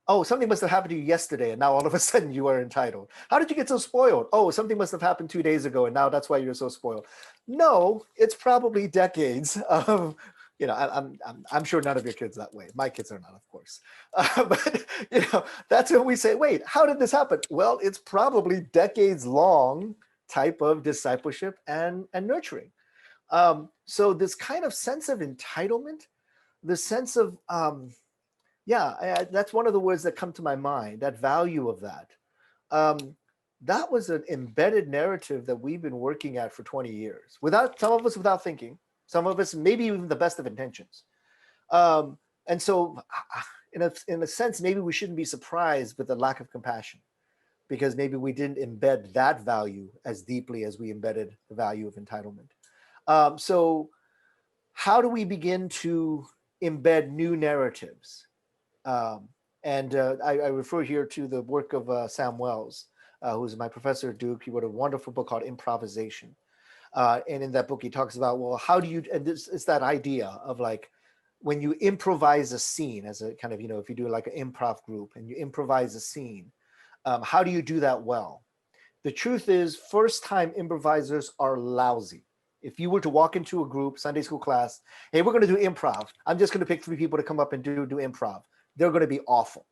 Oh, something must have happened to you yesterday, and now all of a sudden you are entitled. How did you get so spoiled? Oh, something must have happened 2 days ago, and now that's why you're so spoiled. No, it's probably decades of, I'm sure none of your kids that way. My kids are not, of course. But that's when we say, wait, how did this happen? Well, it's probably decades long type of discipleship and nurturing. So this kind of sense of entitlement, the sense of that's one of the words that come to my mind, that value of that. That was an embedded narrative that we've been working at for 20 years, some of us without thinking, some of us maybe even the best of intentions. And so in a sense, maybe we shouldn't be surprised with the lack of compassion, because maybe we didn't embed that value as deeply as we embedded the value of entitlement. So how do we begin to embed new narratives? I refer here to the work of Sam Wells, who's my professor at Duke. He wrote a wonderful book called Improvisation. And in that book, he talks about, well, how do you, and it's that idea of like, when you improvise a scene as a kind of, if you do like an improv group and you improvise a scene, how do you do that well? The truth is, first-time improvisers are lousy. If you were to walk into a group, Sunday school class, hey, we're going to do improv. I'm just going to pick 3 people to come up and do improv. They're going to be awful.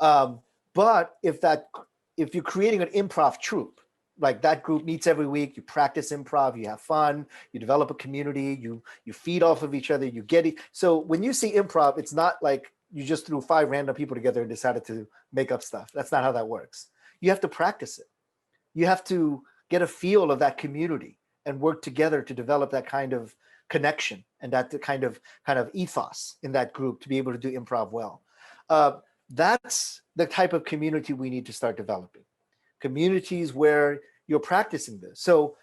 But if you're creating an improv troupe, like that group meets every week, you practice improv, you have fun, you develop a community, you feed off of each other, you get it. So when you see improv, it's not like you just threw 5 random people together and decided to make up stuff. That's not how that works. You have to practice it. You have to get a feel of that community and work together to develop that kind of connection and that kind of ethos in that group to be able to do improv well. That's the type of community we need to start developing. Communities where you're practicing this. So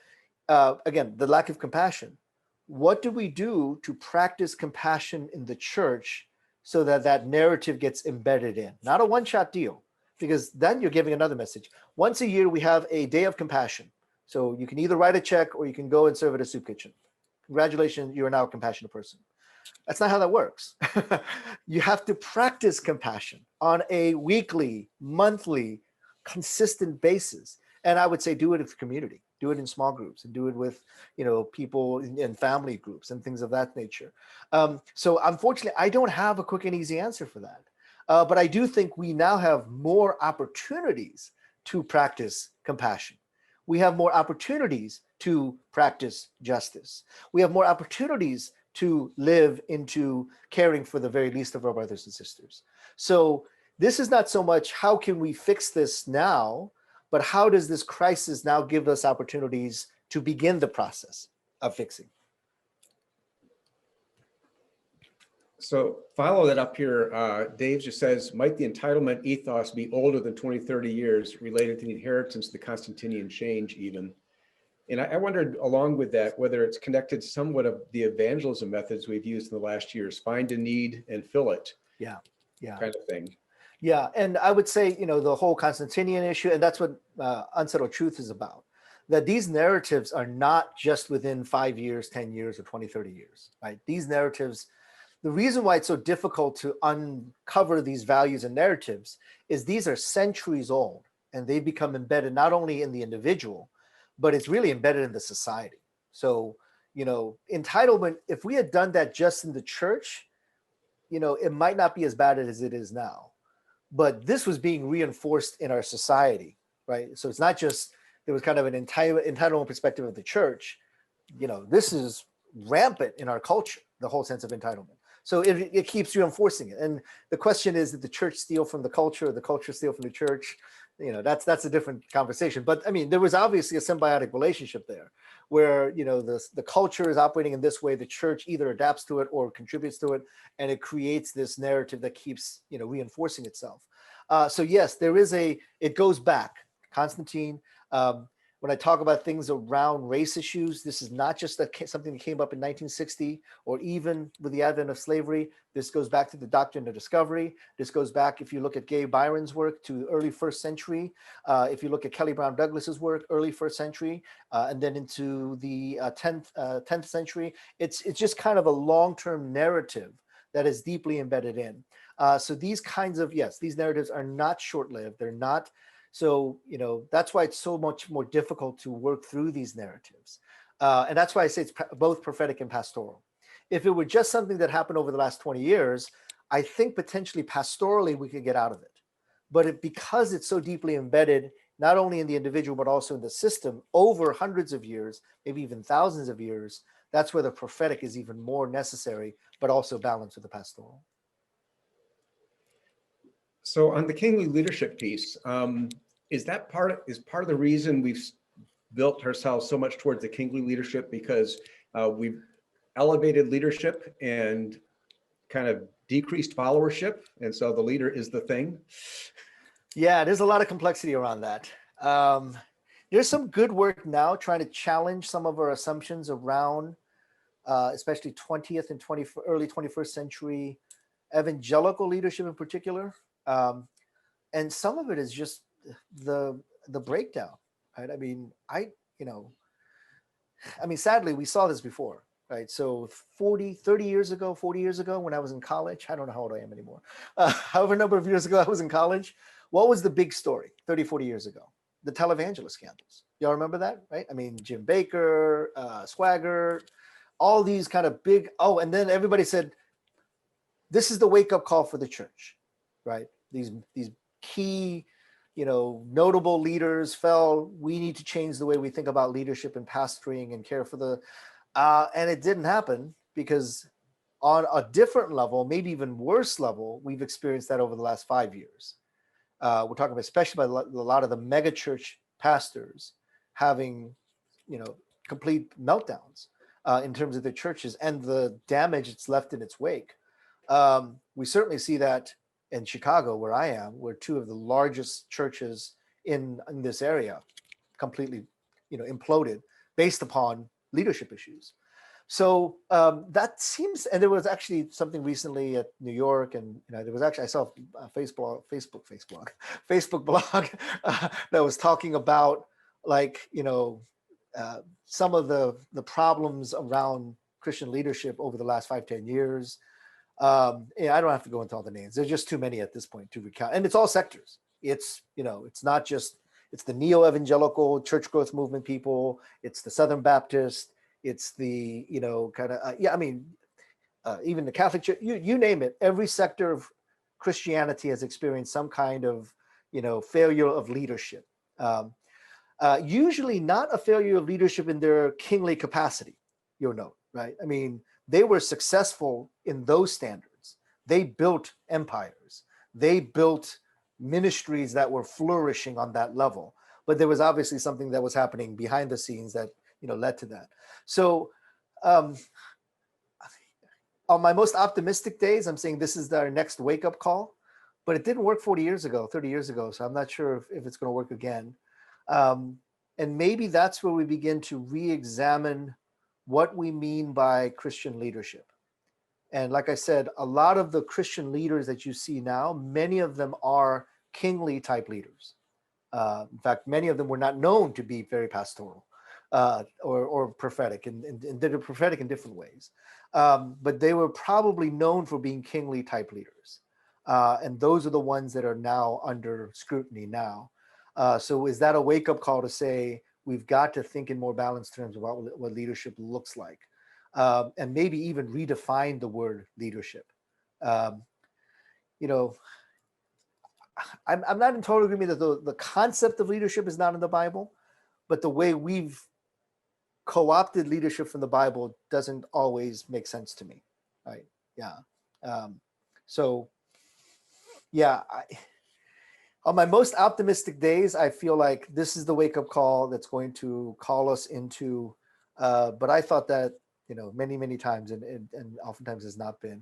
again, the lack of compassion. What do we do to practice compassion in the church so that that narrative gets embedded in? Not a one-shot deal, because then you're giving another message. Once a year, we have a day of compassion. So you can either write a check or you can go and serve at a soup kitchen. Congratulations, you are now a compassionate person. That's not how that works. You have to practice compassion on a weekly, monthly, consistent basis. And I would say do it in the community, do it in small groups, and do it with, people in family groups and things of that nature. So unfortunately, I don't have a quick and easy answer for that. But I do think we now have more opportunities to practice compassion. We have more opportunities to practice justice. We have more opportunities to live into caring for the very least of our brothers and sisters. So this is not so much how can we fix this now, but how does this crisis now give us opportunities to begin the process of fixing? So follow that up here. Dave just says, might the entitlement ethos be older than 20, 30 years related to the inheritance of the Constantinian change even? And I wondered along with that, whether it's connected somewhat of the evangelism methods we've used in the last years, find a need and fill it. Yeah. Kind of thing. Yeah. And I would say, the whole Constantinian issue, and that's what Unsettled Truth is about, that these narratives are not just within 5 years, 10 years, or 20, 30 years, right? These narratives, the reason why it's so difficult to uncover these values and narratives is these are centuries old, and they become embedded not only in the individual, but it's really embedded in the society. So, entitlement, if we had done that just in the church, it might not be as bad as it is now. But this was being reinforced in our society, right? So it's not just, there was kind of an entitlement perspective of the church. This is rampant in our culture, the whole sense of entitlement. So it keeps reinforcing it. And the question is, did the church steal from the culture or the culture steal from the church? That's a different conversation. But I mean, there was obviously a symbiotic relationship there where, the culture is operating in this way, the church either adapts to it or contributes to it, and it creates this narrative that keeps, reinforcing itself. So yes, it goes back. Constantine, when I talk about things around race issues, this is not just something that came up in 1960 or even with the advent of slavery. This goes back to the doctrine of discovery. This goes back, if you look at Gay Byron's work, to early first century. If you look at Kelly Brown Douglas's work, early first century, and then into the 10th century, it's just kind of a long-term narrative that is deeply embedded in. So these kinds of, these narratives are not short-lived. They're not. So, that's why it's so much more difficult to work through these narratives. And that's why I say it's both prophetic and pastoral. If it were just something that happened over the last 20 years, I think potentially pastorally we could get out of it. But because it's so deeply embedded, not only in the individual, but also in the system over hundreds of years, maybe even thousands of years, that's where the prophetic is even more necessary, but also balanced with the pastoral. So on the kingly leadership piece, is part of the reason we've built ourselves so much towards the kingly leadership, because we've elevated leadership and kind of decreased followership, and so the leader is the thing? Yeah, there's a lot of complexity around that. There's some good work now trying to challenge some of our assumptions around, especially 20th and early 21st century evangelical leadership in particular. And some of it is just the breakdown, right? I mean, sadly, we saw this before, right? So 30 years ago, 40 years ago, when I was in college, I don't know how old I am anymore. However number of years ago I was in college, what was the big story 30, 40 years ago? The televangelist scandals. Y'all remember that, right? I mean, Jim Baker, Swagger, all these kind of big, and then everybody said, this is the wake-up call for the church, right? These key, notable leaders fell. We need to change the way we think about leadership and pastoring and care for the, and it didn't happen because on a different level, maybe even worse level, we've experienced that over the last 5 years. We're talking about especially about a lot of the mega church pastors having, complete meltdowns in terms of their churches and the damage it's left in its wake. We certainly see that in Chicago, where I am, where two of the largest churches in this area completely, imploded based upon leadership issues. So that seems, and there was actually something recently at New York, and there was actually, I saw a Facebook blog that was talking about some of the problems around Christian leadership over the last 5-10 years. Yeah, I don't have to go into all the names. There's just too many at this point to recount, and it's all sectors. It's it's not just it's the neo-evangelical church growth movement people. It's the Southern Baptist. It's the kind of yeah. I mean, even the Catholic Church. You name it. Every sector of Christianity has experienced some kind of failure of leadership. Usually not a failure of leadership in their kingly capacity. You'll note, right? I mean, they were successful in those standards. They built empires. They built ministries that were flourishing on that level. But there was obviously something that was happening behind the scenes that led to that. So on my most optimistic days, I'm saying this is our next wake-up call. But it didn't work 40 years ago, 30 years ago. So I'm not sure if it's going to work again. And maybe that's where we begin to re-examine what we mean by Christian leadership. And like I said, a lot of the Christian leaders that you see now, many of them are kingly type leaders. In fact, many of them were not known to be very pastoral or prophetic, and they're prophetic in different ways. But they were probably known for being kingly type leaders. And those are the ones that are now under scrutiny now. So is that a wake-up call to say we've got to think in more balanced terms about what leadership looks like, and maybe even redefine the word leadership? I'm not in total agreement that the concept of leadership is not in the Bible, but the way we've co-opted leadership from the Bible doesn't always make sense to me. Right? Yeah. So yeah. On my most optimistic days, I feel like this is the wake-up call that's going to call us into, but I thought that, many, many times and oftentimes has not been.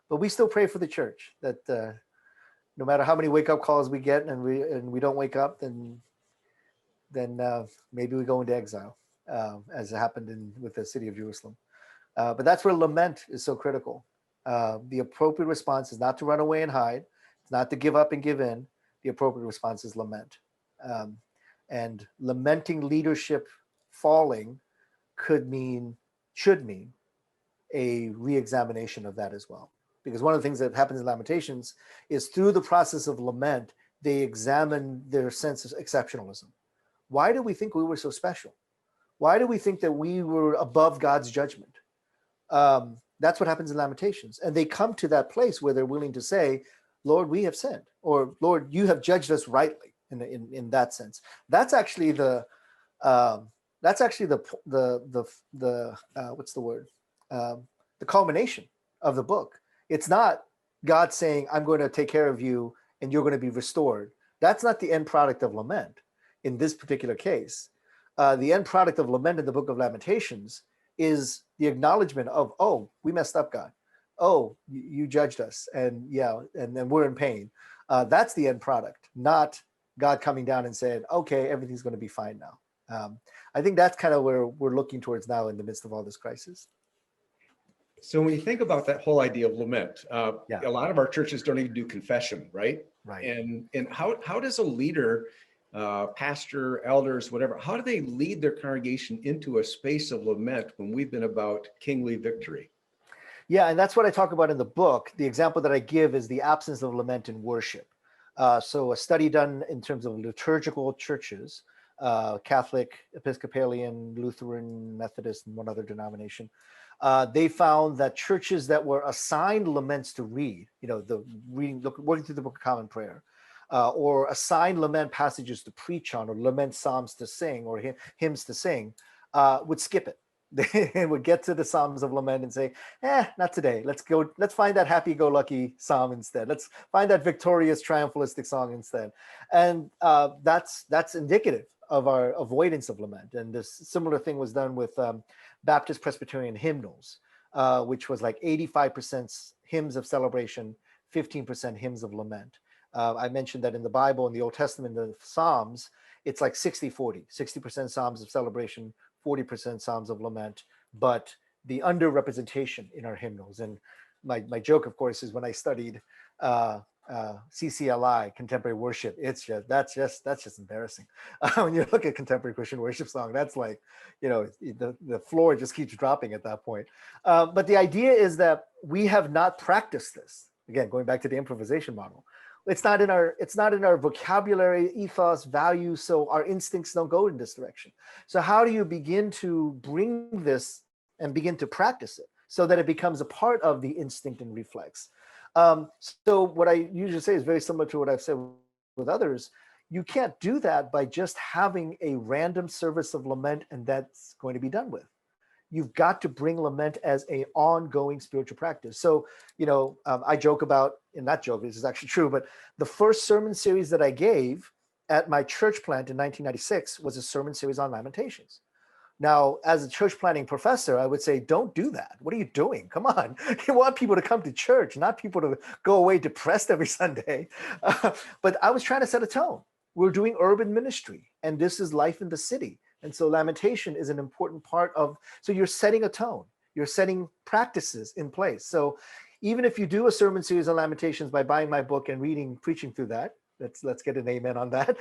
But we still pray for the church that no matter how many wake-up calls we get and we don't wake up, then maybe we go into exile, as happened with the city of Jerusalem. But that's where lament is so critical. The appropriate response is not to run away and hide. It's not to give up and give in. The appropriate response is lament. And lamenting leadership falling should mean a re-examination of that as well. Because one of the things that happens in Lamentations is through the process of lament, they examine their sense of exceptionalism. Why do we think we were so special? Why do we think that we were above God's judgment? That's what happens in Lamentations. And they come to that place where they're willing to say, Lord, we have sinned, or Lord, you have judged us rightly in that sense. That's actually the what's the word? The culmination of the book. It's not God saying, I'm going to take care of you and you're going to be restored. That's not the end product of lament in this particular case. The end product of lament in the book of Lamentations is the acknowledgement of, oh, we messed up, God. Oh, you judged us, and then we're in pain. That's the end product, not God coming down and saying, okay, everything's going to be fine now. I think that's kind of where we're looking towards now in the midst of all this crisis. So when you think about that whole idea of lament, a lot of our churches don't even do confession, right? Right. And how does a leader, pastor, elders, whatever, how do they lead their congregation into a space of lament when we've been about kingly victory? Yeah, and that's what I talk about in the book. The example that I give is the absence of lament in worship. So a study done in terms of liturgical churches, Catholic, Episcopalian, Lutheran, Methodist, and one other denomination, they found that churches that were assigned laments to read, working through the Book of Common Prayer, or assigned lament passages to preach on, or lament psalms to sing, or hymns to sing, would skip it. They would get to the Psalms of Lament and say, not today. Let's find that happy-go-lucky psalm instead. Let's find that victorious, triumphalistic song instead. And that's indicative of our avoidance of lament. And this similar thing was done with Baptist Presbyterian hymnals, which was like 85% hymns of celebration, 15% hymns of lament. I mentioned that in the Bible, in the Old Testament, the Psalms, it's like 60-40, 60% Psalms of celebration, 40% Psalms of lament, but the underrepresentation in our hymnals. And my joke, of course, is when I studied CCLI, contemporary worship. It's just that's just embarrassing. When you look at contemporary Christian worship song, that's like, the floor just keeps dropping at that point. But the idea is that we have not practiced this. Again, going back to the improvisation model, it's not in our vocabulary, ethos, values. So our instincts don't go in this direction. So how do you begin to bring this and begin to practice it so that it becomes a part of the instinct and reflex? So what I usually say is very similar to what I've said with others. You can't do that by just having a random service of lament and that's going to be done with. You've got to bring lament as an ongoing spiritual practice. So, I joke about, and not joke, this is actually true, but the first sermon series that I gave at my church plant in 1996 was a sermon series on Lamentations. Now, as a church planting professor, I would say, don't do that. What are you doing? Come on. You want people to come to church, not people to go away depressed every Sunday. But I was trying to set a tone. We're doing urban ministry, and this is life in the city. And so lamentation is an important part of, so you're setting a tone. You're setting practices in place. So even if you do a sermon series on Lamentations by buying my book and preaching through that, let's get an amen on that.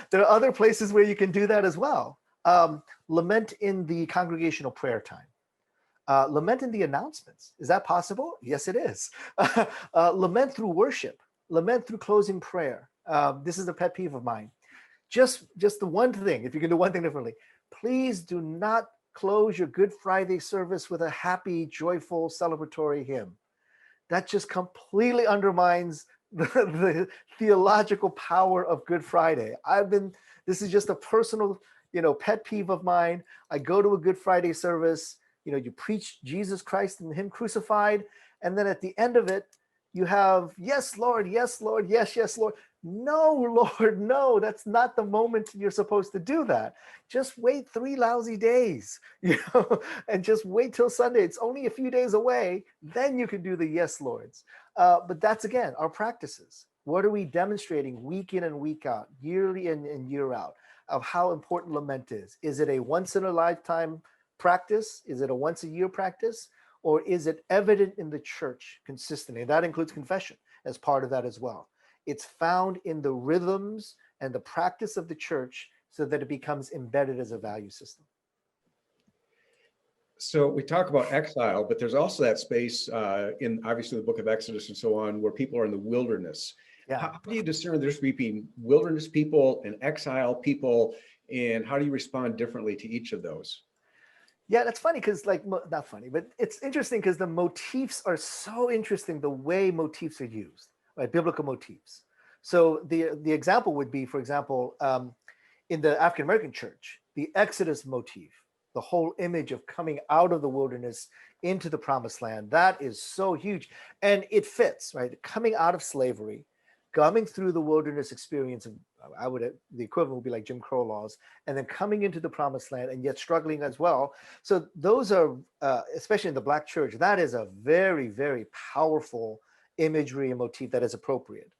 There are other places where you can do that as well. Lament in the congregational prayer time. Lament in the announcements. Is that possible? Yes, it is. Lament through worship. Lament through closing prayer. This is a pet peeve of mine. Just the one thing, if you can do one thing differently, please do not close your Good Friday service with a happy, joyful, celebratory hymn. That just completely undermines the theological power of Good Friday. This is just a personal, pet peeve of mine. I go to a Good Friday service, you preach Jesus Christ and him crucified. And then at the end of it, you have, yes, Lord, yes, Lord, yes, Lord. No, Lord, no, that's not the moment you're supposed to do that. Just wait 3 lousy days, and just wait till Sunday. It's only a few days away. Then you can do the yes, Lords. But that's, again, our practices. What are we demonstrating week in and week out, yearly in and year out, of how important lament is? Is it a once in a lifetime practice? Is it a once a year practice? Or is it evident in the church consistently? And that includes confession as part of that as well. It's found in the rhythms and the practice of the church so that it becomes embedded as a value system. So we talk about exile, but there's also that space in obviously the book of Exodus and so on, where people are in the wilderness. Yeah. How do you discern the difference between wilderness people and exile people, and how do you respond differently to each of those? Yeah, that's funny because, not funny, but it's interesting because the motifs are so interesting, the way motifs are used, right? Biblical motifs. So the example would be, for example, in the African-American church, the Exodus motif, the whole image of coming out of the wilderness into the promised land, that is so huge. And it fits, right? Coming out of slavery, coming through the wilderness experience of, the equivalent would be like Jim Crow laws, and then coming into the promised land and yet struggling as well. So those are, especially in the Black church, that is a very, very powerful imagery and motif that is appropriate.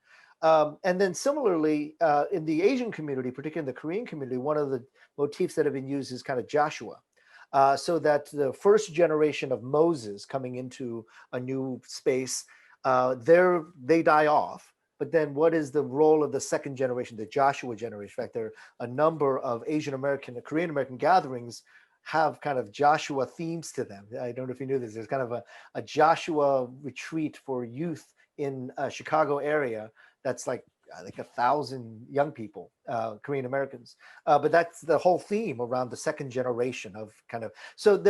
And then similarly, in the Asian community, particularly in the Korean community, one of the motifs that have been used is kind of Joshua. So that the first generation of Moses coming into a new space, they die off. But then what is the role of the second generation, the Joshua generation? In fact, there are a number of Asian American and Korean American gatherings have kind of Joshua themes to them. I don't know if you knew this. There's kind of a Joshua retreat for youth in Chicago area that's like 1,000 young people, Korean Americans. But that's the whole theme around the second generation of kind of. So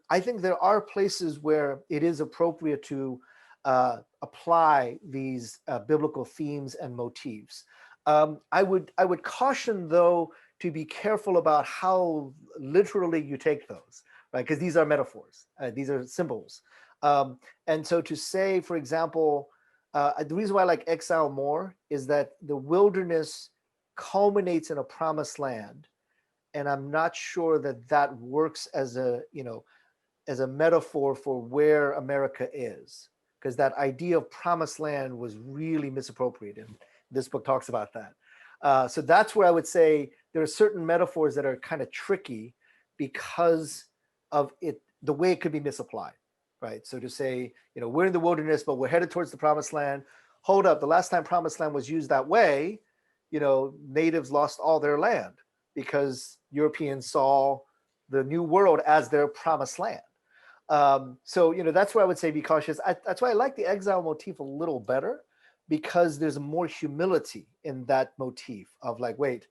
I think there are places where it is appropriate to apply these biblical themes and motifs. I would caution, though, to be careful about how literally you take those, right? Because these are metaphors, these are symbols. And so to say, for example, the reason why I like exile more is that the wilderness culminates in a promised land. And I'm not sure that works as a metaphor for where America is, because that idea of promised land was really misappropriated. This book talks about that. So that's where I would say there are certain metaphors that are kind of tricky because of it, the way it could be misapplied, right? So to say, we're in the wilderness, but we're headed towards the promised land. hold up, the last time promised land was used that way, natives lost all their land because Europeans saw the new world as their promised land. So that's where I would say be cautious. That's why I like the exile motif a little better, because there's more humility in that motif of like, wait,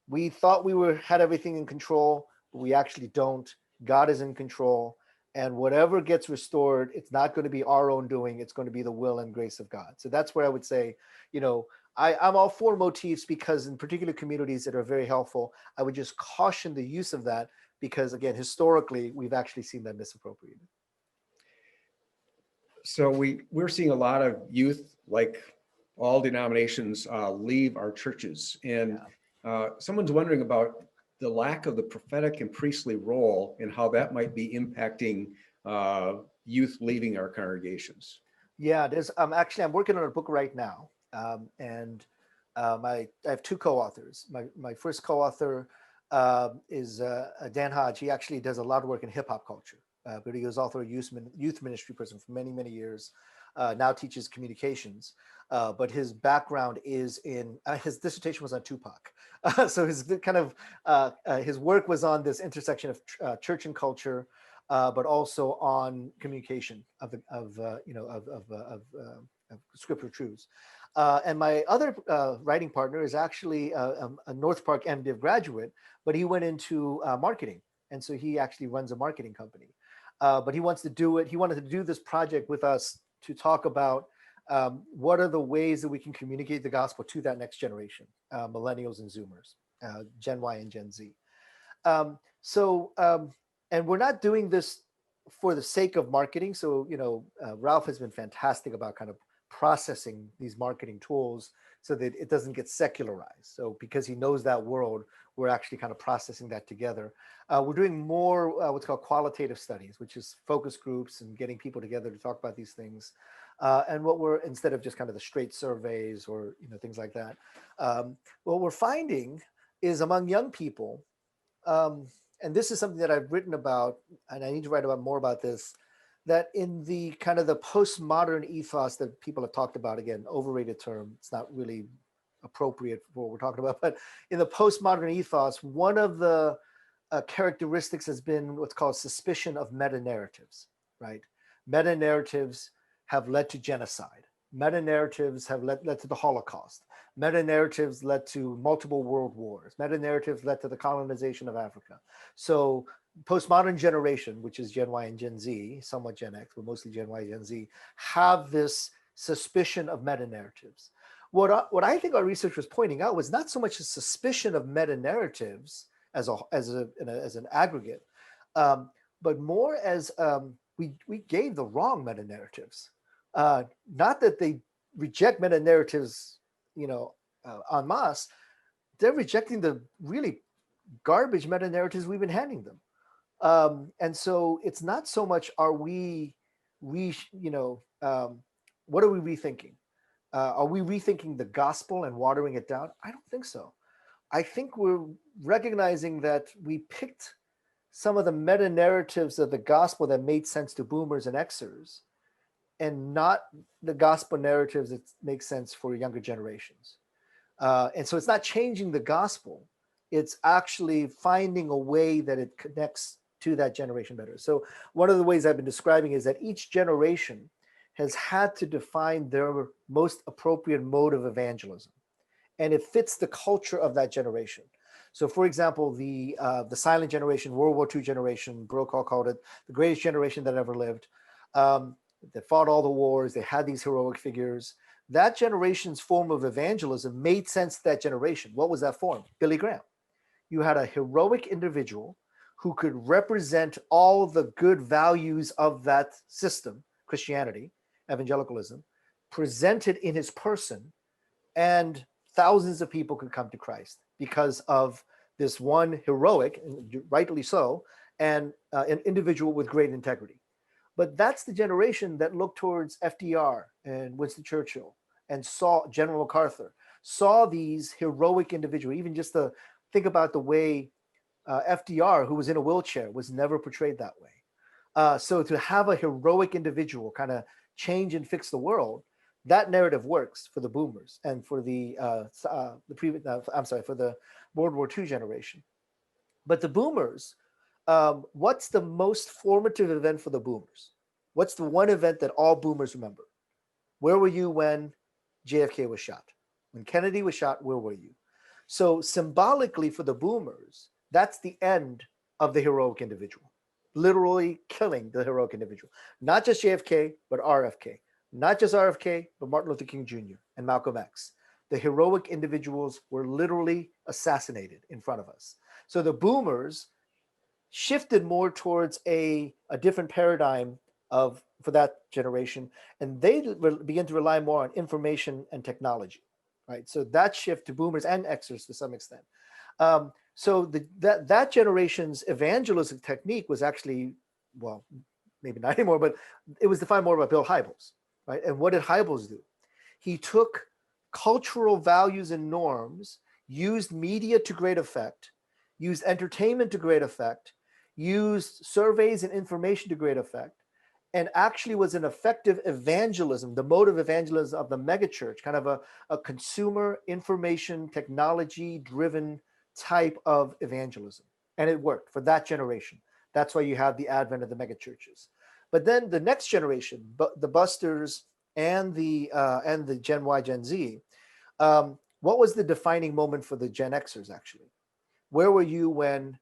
we thought we had everything in control, but we actually don't. God is in control, and whatever gets restored, it's not going to be our own doing. It's going to be the will and grace of God. So that's where I would say, I'm all for motifs, because in particular communities that are very helpful, I would just caution the use of that, because again, historically, we've actually seen that misappropriated. So we're seeing a lot of youth, like all denominations, leave our churches. And someone's wondering about the lack of the prophetic and priestly role and how that might be impacting youth leaving our congregations. Yeah, there's actually, I'm working on a book right now. And I have two co-authors. My first co-author is Dan Hodge. He actually does a lot of work in hip hop culture, but he was also a youth ministry person for many, many years. Now teaches communications, but his background is in his dissertation was on Tupac. So his kind of his work was on this intersection of church and culture, but also on communication of scriptural truths. And my other writing partner is actually a North Park MDiv graduate, but he went into marketing. And so he actually runs a marketing company. But he wants to do it. He wanted to do this project with us to talk about what are the ways that we can communicate the gospel to that next generation, millennials and Zoomers, Gen Y and Gen Z. And we're not doing this for the sake of marketing. So, Ralph has been fantastic about kind of processing these marketing tools so that it doesn't get secularized. So because he knows that world, we're actually kind of processing that together. We're doing more what's called qualitative studies, which is focus groups and getting people together to talk about these things. And what we're, instead of just kind of the straight surveys or things like that, what we're finding is among young people, and this is something that I've written about, and I need to write about more about this, that in the kind of the postmodern ethos that people have talked about, again, overrated term, it's not really appropriate for what we're talking about, but in the postmodern ethos, one of the characteristics has been what's called suspicion of meta-narratives, right? Meta-narratives have led to genocide. Meta-narratives have led to the Holocaust. Meta-narratives led to multiple world wars. Meta-narratives led to the colonization of Africa. So postmodern generation, which is Gen Y and Gen Z, somewhat Gen X, but mostly Gen Y, Gen Z, have this suspicion of meta-narratives. What I think our research was pointing out was not so much a suspicion of meta-narratives as an aggregate, but more as we gave the wrong meta-narratives. Not that they reject meta-narratives, en masse. They're rejecting the really garbage meta-narratives we've been handing them. And so it's not so much what are we rethinking? Are we rethinking the gospel and watering it down? I don't think so. I think we're recognizing that we picked some of the meta-narratives of the gospel that made sense to boomers and Xers, and not the gospel narratives that make sense for younger generations. And so it's not changing the gospel. It's actually finding a way that it connects to that generation better. So one of the ways I've been describing is that each generation has had to define their most appropriate mode of evangelism, and it fits the culture of that generation. So, for example, the silent generation, World War II generation, Brokaw called it the greatest generation that ever lived. They fought all the wars. They had these heroic figures. That generation's form of evangelism made sense to that generation. What was that form? Billy Graham. You had a heroic individual who could represent all the good values of that system, Christianity, evangelicalism, presented in his person, and thousands of people could come to Christ because of this one heroic, and rightly so, and an individual with great integrity. But that's the generation that looked towards FDR and Winston Churchill and saw General MacArthur, saw these heroic individuals. Even just to think about the way FDR, who was in a wheelchair, was never portrayed that way. So to have a heroic individual kind of change and fix the world, That narrative works for the boomers and for for the World War II generation. But the boomers, what's the most formative event for the boomers? What's the one event that all boomers remember? Where were you when JFK was shot? When Kennedy was shot, where were you? So symbolically for the boomers, that's the end of the heroic individual, literally killing the heroic individual. Not just JFK, but RFK. Not just RFK, but Martin Luther King Jr. and Malcolm X. The heroic individuals were literally assassinated in front of us. So the boomers shifted more towards a different paradigm for that generation, and they begin to rely more on information and technology, right? So that shift to boomers and Xers to some extent. So that generation's evangelism technique was actually, well, maybe not anymore, but it was defined more by Bill Hybels, right? And what did Hybels do? He took cultural values and norms, used media to great effect, used entertainment to great effect, used surveys and information to great effect, and actually was an effective evangelism, the mode of evangelism of the megachurch, kind of a consumer information technology driven type of evangelism. And it worked for that generation. That's why you have the advent of the megachurches. But then the next generation, the busters and the Gen Y, Gen Z, what was the defining moment for the Gen Xers actually? Where were you when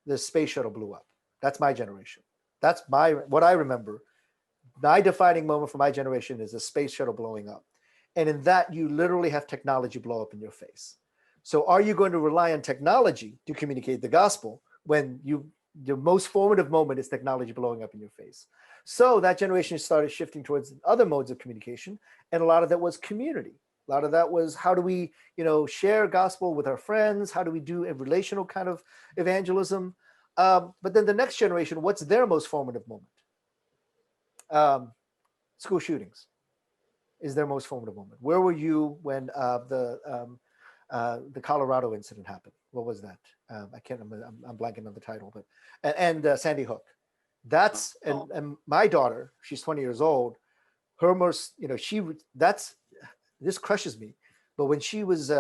the space shuttle blew up? That's my generation. That's what I remember. My defining moment for my generation is the space shuttle blowing up. And in that, you literally have technology blow up in your face. So are you going to rely on technology to communicate the gospel when your most formative moment is technology blowing up in your face? So that generation started shifting towards other modes of communication. And a lot of that was community. A lot of that was, how do we, share gospel with our friends? How do we do a relational kind of evangelism? But then the next generation, what's their most formative moment? School shootings is their most formative moment. Where were you when the Colorado incident happened? What was that? I can't remember. I'm blanking on the title, but and Sandy Hook. That's and my daughter, she's 20 years old. Her most, this crushes me. But when she was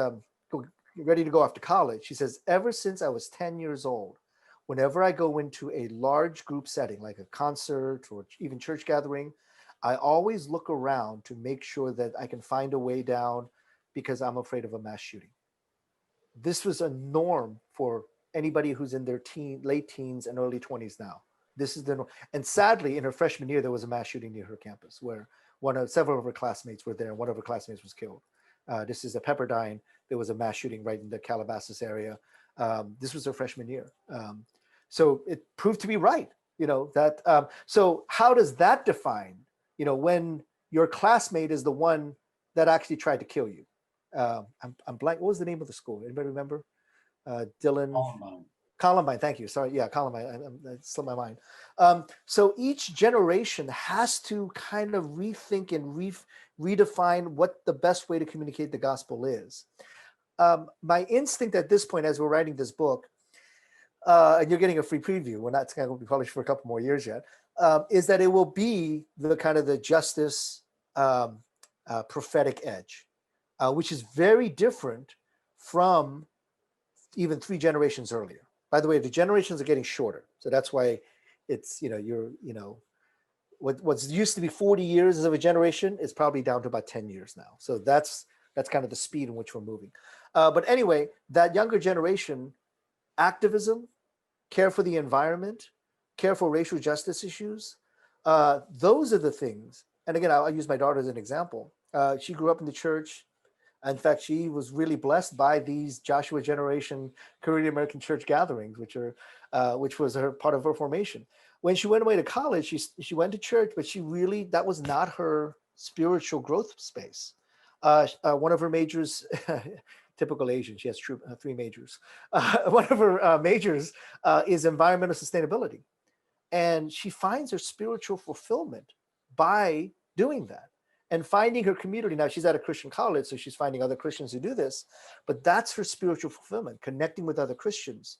ready to go off to college, she says, ever since I was 10 years old, whenever I go into a large group setting, like a concert or even church gathering, I always look around to make sure that I can find a way down because I'm afraid of a mass shooting. This was a norm for anybody who's in their late teens and early 20s now. This is the norm. And sadly, in her freshman year, there was a mass shooting near her campus where several of her classmates were there, and one of her classmates was killed. This is a Pepperdine. There was a mass shooting right in the Calabasas area. This was her freshman year. So it proved to be right, so how does that define, when your classmate is the one that actually tried to kill you? I'm blank. What was the name of the school? Anybody remember? Dylan. Columbine. Thank you. Sorry. Yeah, Columbine. It slipped my mind. So each generation has to kind of rethink and redefine what the best way to communicate the gospel is. My instinct at this point, as we're writing this book, and you're getting a free preview, we're not going to be published for a couple more years yet, is that it will be the kind of the justice prophetic edge, which is very different from even 3 generations earlier. By the way, the generations are getting shorter. So that's why it's, what's used to be 40 years of a generation is probably down to about 10 years now. So that's kind of the speed in which we're moving. But anyway, that younger generation, activism, care for the environment, care for racial justice issues, those are the things. And again, I'll use my daughter as an example. She grew up in the church. In fact, she was really blessed by these Joshua generation Korean American church gatherings, which was part of her formation. When she went away to college, she went to church, but that was not her spiritual growth space. One of her majors, typical Asian, she has 3 majors. One of her majors is environmental sustainability. And she finds her spiritual fulfillment by doing that and finding her community. Now she's at a Christian college, so she's finding other Christians who do this, but that's her spiritual fulfillment, connecting with other Christians.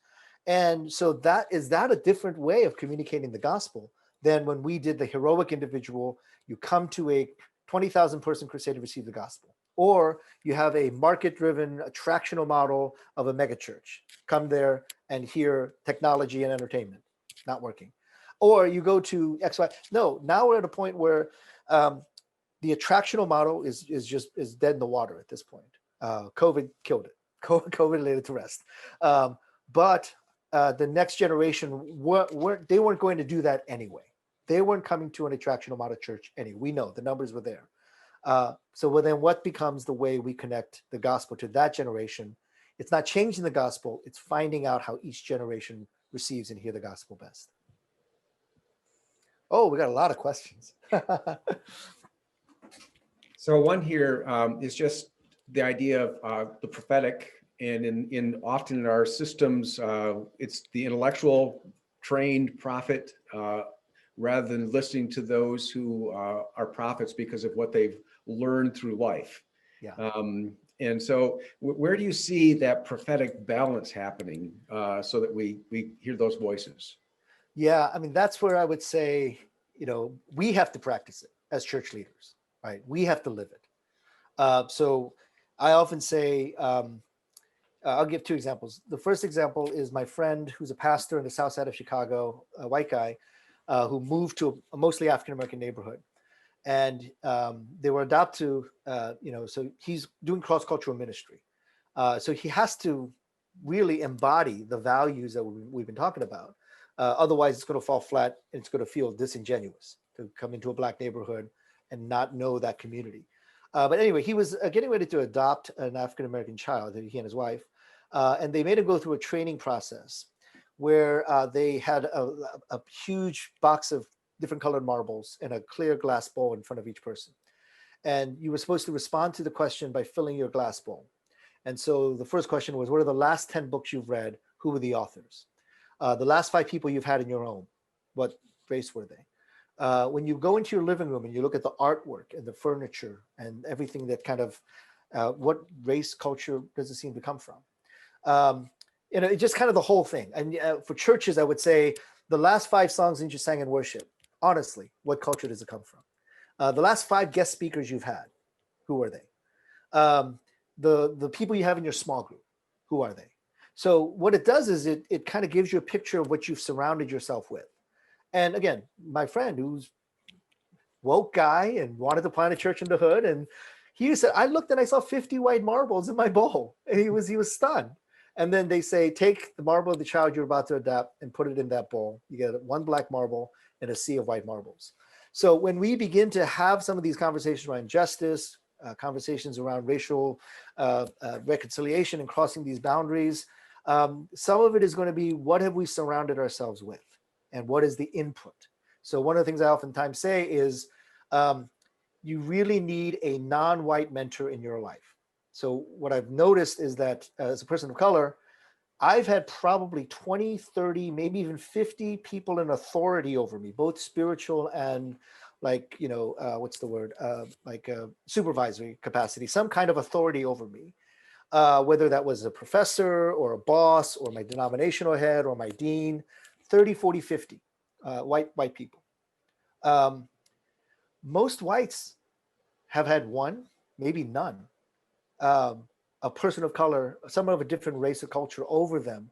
And so is that a different way of communicating the gospel than when we did the heroic individual? You come to a 20,000 person crusade to receive the gospel. Or you have a market-driven attractional model of a megachurch. Come there and hear technology and entertainment. Not working. Or you go to XY. No, now we're at a point where the attractional model is dead in the water at this point. COVID killed it. COVID laid it to rest. But the next generation, they weren't going to do that anyway. They weren't coming to an attractional model church anyway. We know the numbers were there. So then what becomes the way we connect the gospel to that generation? It's not changing the gospel. It's finding out how each generation receives and hear the gospel best. Oh, we got a lot of questions. So one here is just the idea of the prophetic, and in often in our systems, it's the intellectual trained prophet rather than listening to those who are prophets because of what they've learned through life. Yeah. And so where do you see that prophetic balance happening so that we hear those voices? Yeah, I mean, that's where I would say, we have to practice it as church leaders, right? We have to live it. So I often say, I'll give two examples. The first example is my friend who's a pastor in the south side of Chicago, a white guy who moved to a mostly African-American neighborhood. And they were adopted to, so he's doing cross-cultural ministry. So he has to really embody the values that we've been talking about. Otherwise, it's going to fall flat and it's going to feel disingenuous to come into a Black neighborhood and not know that community. But anyway, he was getting ready to adopt an African-American child, he and his wife, and they made him go through a training process where they had a huge box of different colored marbles and a clear glass bowl in front of each person. And you were supposed to respond to the question by filling your glass bowl. And so the first question was, what are the last 10 books you've read? Who were the authors? The last 5 people you've had in your home, what race were they? When you go into your living room and you look at the artwork and the furniture and everything that kind of, what race culture does it seem to come from? It's just kind of the whole thing. And for churches, I would say the last 5 songs that you sang in worship, honestly, what culture does it come from? The last 5 guest speakers you've had, who are they? The people you have in your small group, who are they? So what it does is it kind of gives you a picture of what you've surrounded yourself with. And again, my friend who's woke guy and wanted to plant a church in the hood, and he said, I looked and I saw 50 white marbles in my bowl. And he was stunned. And then they say, take the marble of the child you're about to adopt and put it in that bowl. You get 1 black marble and a sea of white marbles. So when we begin to have some of these conversations around justice, conversations around racial reconciliation and crossing these boundaries, some of it is going to be, what have we surrounded ourselves with? And what is the input? So one of the things I oftentimes say is, you really need a non-white mentor in your life. So what I've noticed is that as a person of color, I've had probably 20, 30, maybe even 50 people in authority over me, both spiritual and supervisory capacity, some kind of authority over me, whether that was a professor or a boss or my denominational head or my dean, 30, 40, 50 white people. Most whites have had one, maybe none, a person of color, someone of a different race or culture over them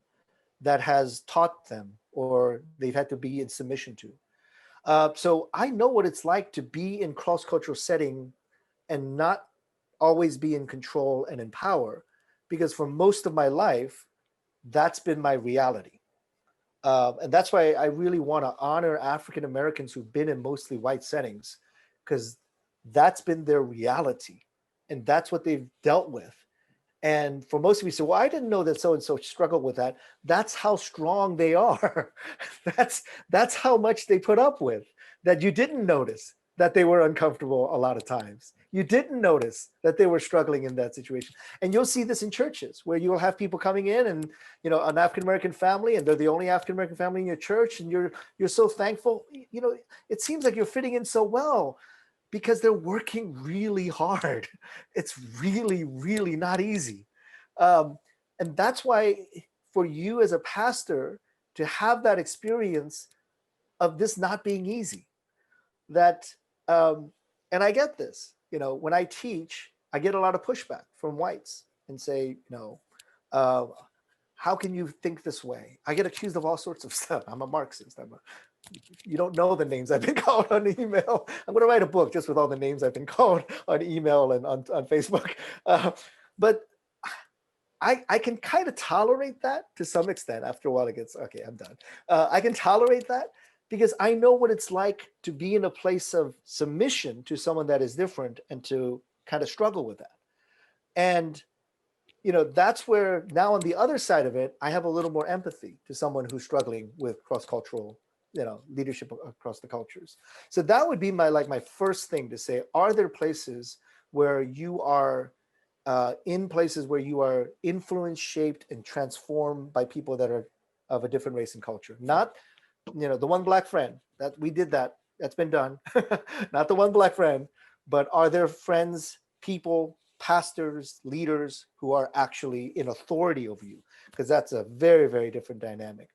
that has taught them or they've had to be in submission to. So I know what it's like to be in cross-cultural setting and not always be in control and in power, because for most of my life, that's been my reality. And that's why I really want to honor African Americans who've been in mostly white settings, because that's been their reality and that's what they've dealt with. And for most of you say, well, I didn't know that so-and-so struggled with that. That's how strong they are. That's how much they put up with, that you didn't notice that they were uncomfortable a lot of times. You didn't notice that they were struggling in that situation. And you'll see this in churches where you'll have people coming in and, an African-American family, and they're the only African-American family in your church. And you're so thankful. It seems like you're fitting in so well because they're working really hard. It's really, really not easy. And that's why for you as a pastor to have that experience of this not being easy, that And I get this, when I teach, I get a lot of pushback from whites and say, uh, how can you think this way? I get accused of all sorts of stuff. I'm a Marxist. You don't know the names I've been called on email. I'm going to write a book just with all the names I've been called on email and on Facebook. But I can kind of tolerate that to some extent. After a while, it gets, okay, I'm done. I can tolerate that because I know what it's like to be in a place of submission to someone that is different and to kind of struggle with that. And, that's where now on the other side of it, I have a little more empathy to someone who's struggling with cross-cultural, leadership across the cultures. So that would be my first thing to say. Are there places where you are in places where you are influenced, shaped, and transformed by people that are of a different race and culture? Not, the one black friend that we did that's been done, not the one black friend, but are there friends, people, pastors, leaders who are actually in authority over you? Because that's a very, very different dynamic.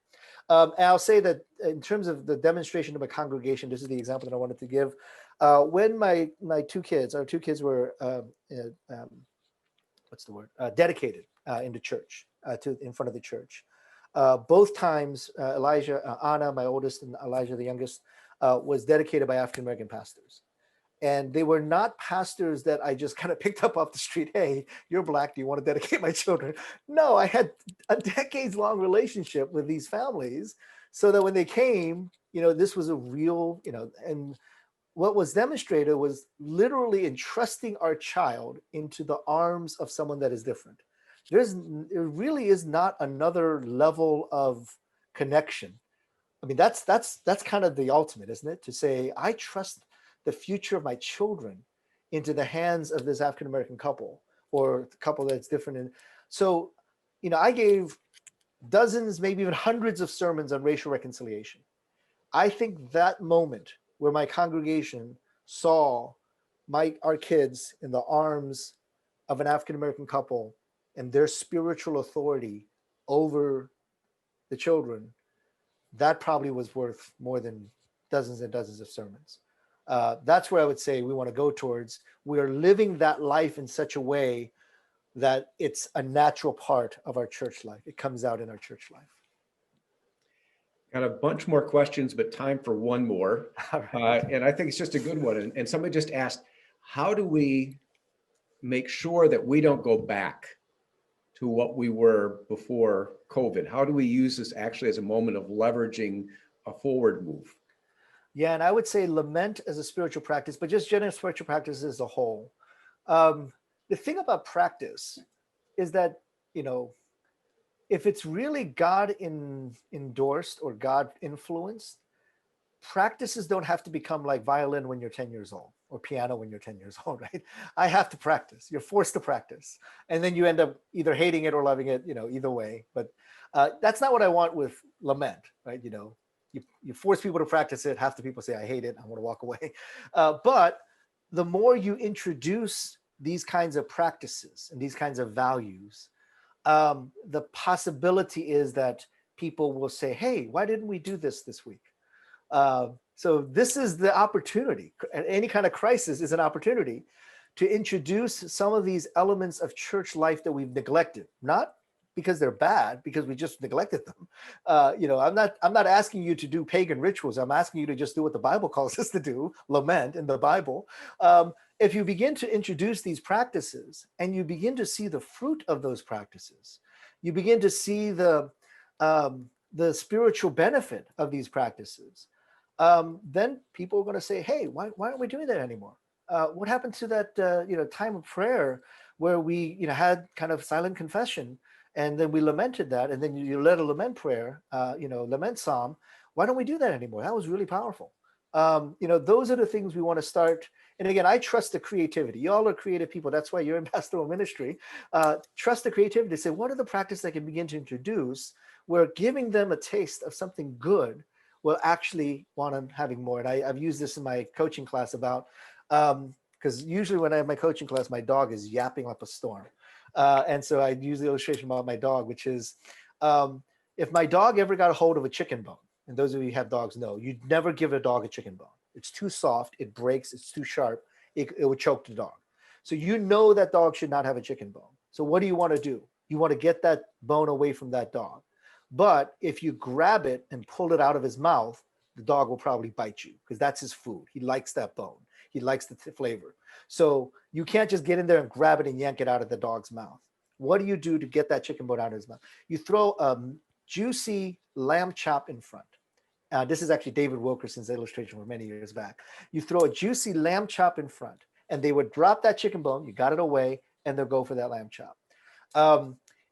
And I'll say that in terms of the demonstration of a congregation, this is the example that I wanted to give. When my two kids were what's the word? Dedicated into church, in front of the church. Both times, Anna, my oldest, and Elijah, the youngest, was dedicated by African American pastors. And they were not pastors that I just kind of picked up off the street. Hey, you're black. Do you want to dedicate my children? No, I had a decades-long relationship with these families, so that when they came, this was a real, and what was demonstrated was literally entrusting our child into the arms of someone that is different. There really is not another level of connection. I mean, that's kind of the ultimate, isn't it? To say, I trust the future of my children into the hands of this African American couple or the couple that's different. And so, I gave dozens, maybe even hundreds of sermons on racial reconciliation. I think that moment where my congregation saw our kids in the arms of an African American couple and their spiritual authority over the children, that probably was worth more than dozens and dozens of sermons. That's where I would say we want to go towards. We're living that life in such a way that it's a natural part of our church life. It comes out in our church life. Got a bunch more questions, but time for one more. Right. And I think it's just a good one. And somebody just asked, how do we make sure that we don't go back to what we were before COVID? How do we use this actually as a moment of leveraging a forward move? Yeah, and I would say lament as a spiritual practice, but just general spiritual practice as a whole. The thing about practice is that, if it's really God endorsed or God influenced, practices don't have to become like violin when you're 10 years old or piano when you're 10 years old, right? I have to practice. You're forced to practice. And then you end up either hating it or loving it, either way. But that's not what I want with lament, right? You force people to practice it. Half the people say, I hate it. I want to walk away. But the more you introduce these kinds of practices and these kinds of values, the possibility is that people will say, hey, why didn't we do this week? So this is the opportunity. Any kind of crisis is an opportunity to introduce some of these elements of church life that we've neglected, not because they're bad, because we just neglected them. I'm not asking you to do pagan rituals. I'm asking you to just do what the Bible calls us to do, lament in the Bible. If you begin to introduce these practices and you begin to see the fruit of those practices, you begin to see the spiritual benefit of these practices, then people are going to say, hey, why aren't we doing that anymore? What happened to that time of prayer where we had kind of silent confession, and then we lamented that, and then you led a lament prayer, lament psalm? Why don't we do that anymore? That was really powerful. Those are the things we want to start. And again, I trust the creativity. You all are creative people. That's why you're in pastoral ministry. Trust the creativity to say, what are the practices I can begin to introduce where giving them a taste of something good will actually want them having more. And I've used this in my coaching class about, because usually when I have my coaching class, my dog is yapping up a storm. And so I use the illustration about my dog, which is, if my dog ever got a hold of a chicken bone, and those of you who have dogs know, you'd never give a dog a chicken bone. It's too soft, it breaks, it's too sharp, it would choke the dog. So you know that dog should not have a chicken bone. So what do you want to do? You want to get that bone away from that dog. But if you grab it and pull it out of his mouth, the dog will probably bite you because that's his food. He likes that bone. He likes the flavor. So you can't just get in there and grab it and yank it out of the dog's mouth. What do you do to get that chicken bone out of his mouth? You throw a juicy lamb chop in front. This is actually David Wilkerson's illustration from many years back. You throw a juicy lamb chop in front, and they would drop that chicken bone. You got it away, and they'll go for that lamb chop.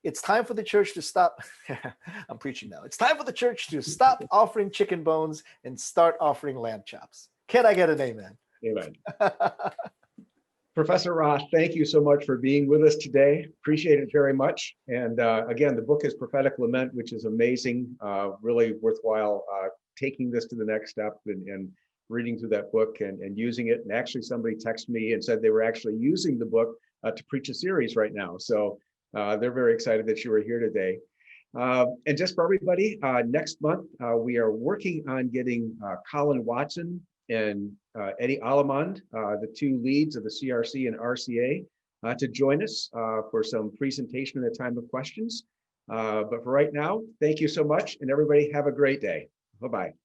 It's time for the church to stop. I'm preaching now. It's time for the church to stop offering chicken bones and start offering lamb chops. Can I get an amen? Amen. Professor Roth, thank you so much for being with us today. Appreciate it very much. And again, the book is Prophetic Lament, which is amazing, really worthwhile taking this to the next step and reading through that book and using it. And actually somebody texted me and said they were actually using the book to preach a series right now. So they're very excited that you were here today. And just for everybody, next month, we are working on getting Colin Watson and Eddie Alamand, the two leads of the CRC and RCA, to join us for some presentation in the time of questions. But for right now, thank you so much, and everybody have a great day. Bye-bye.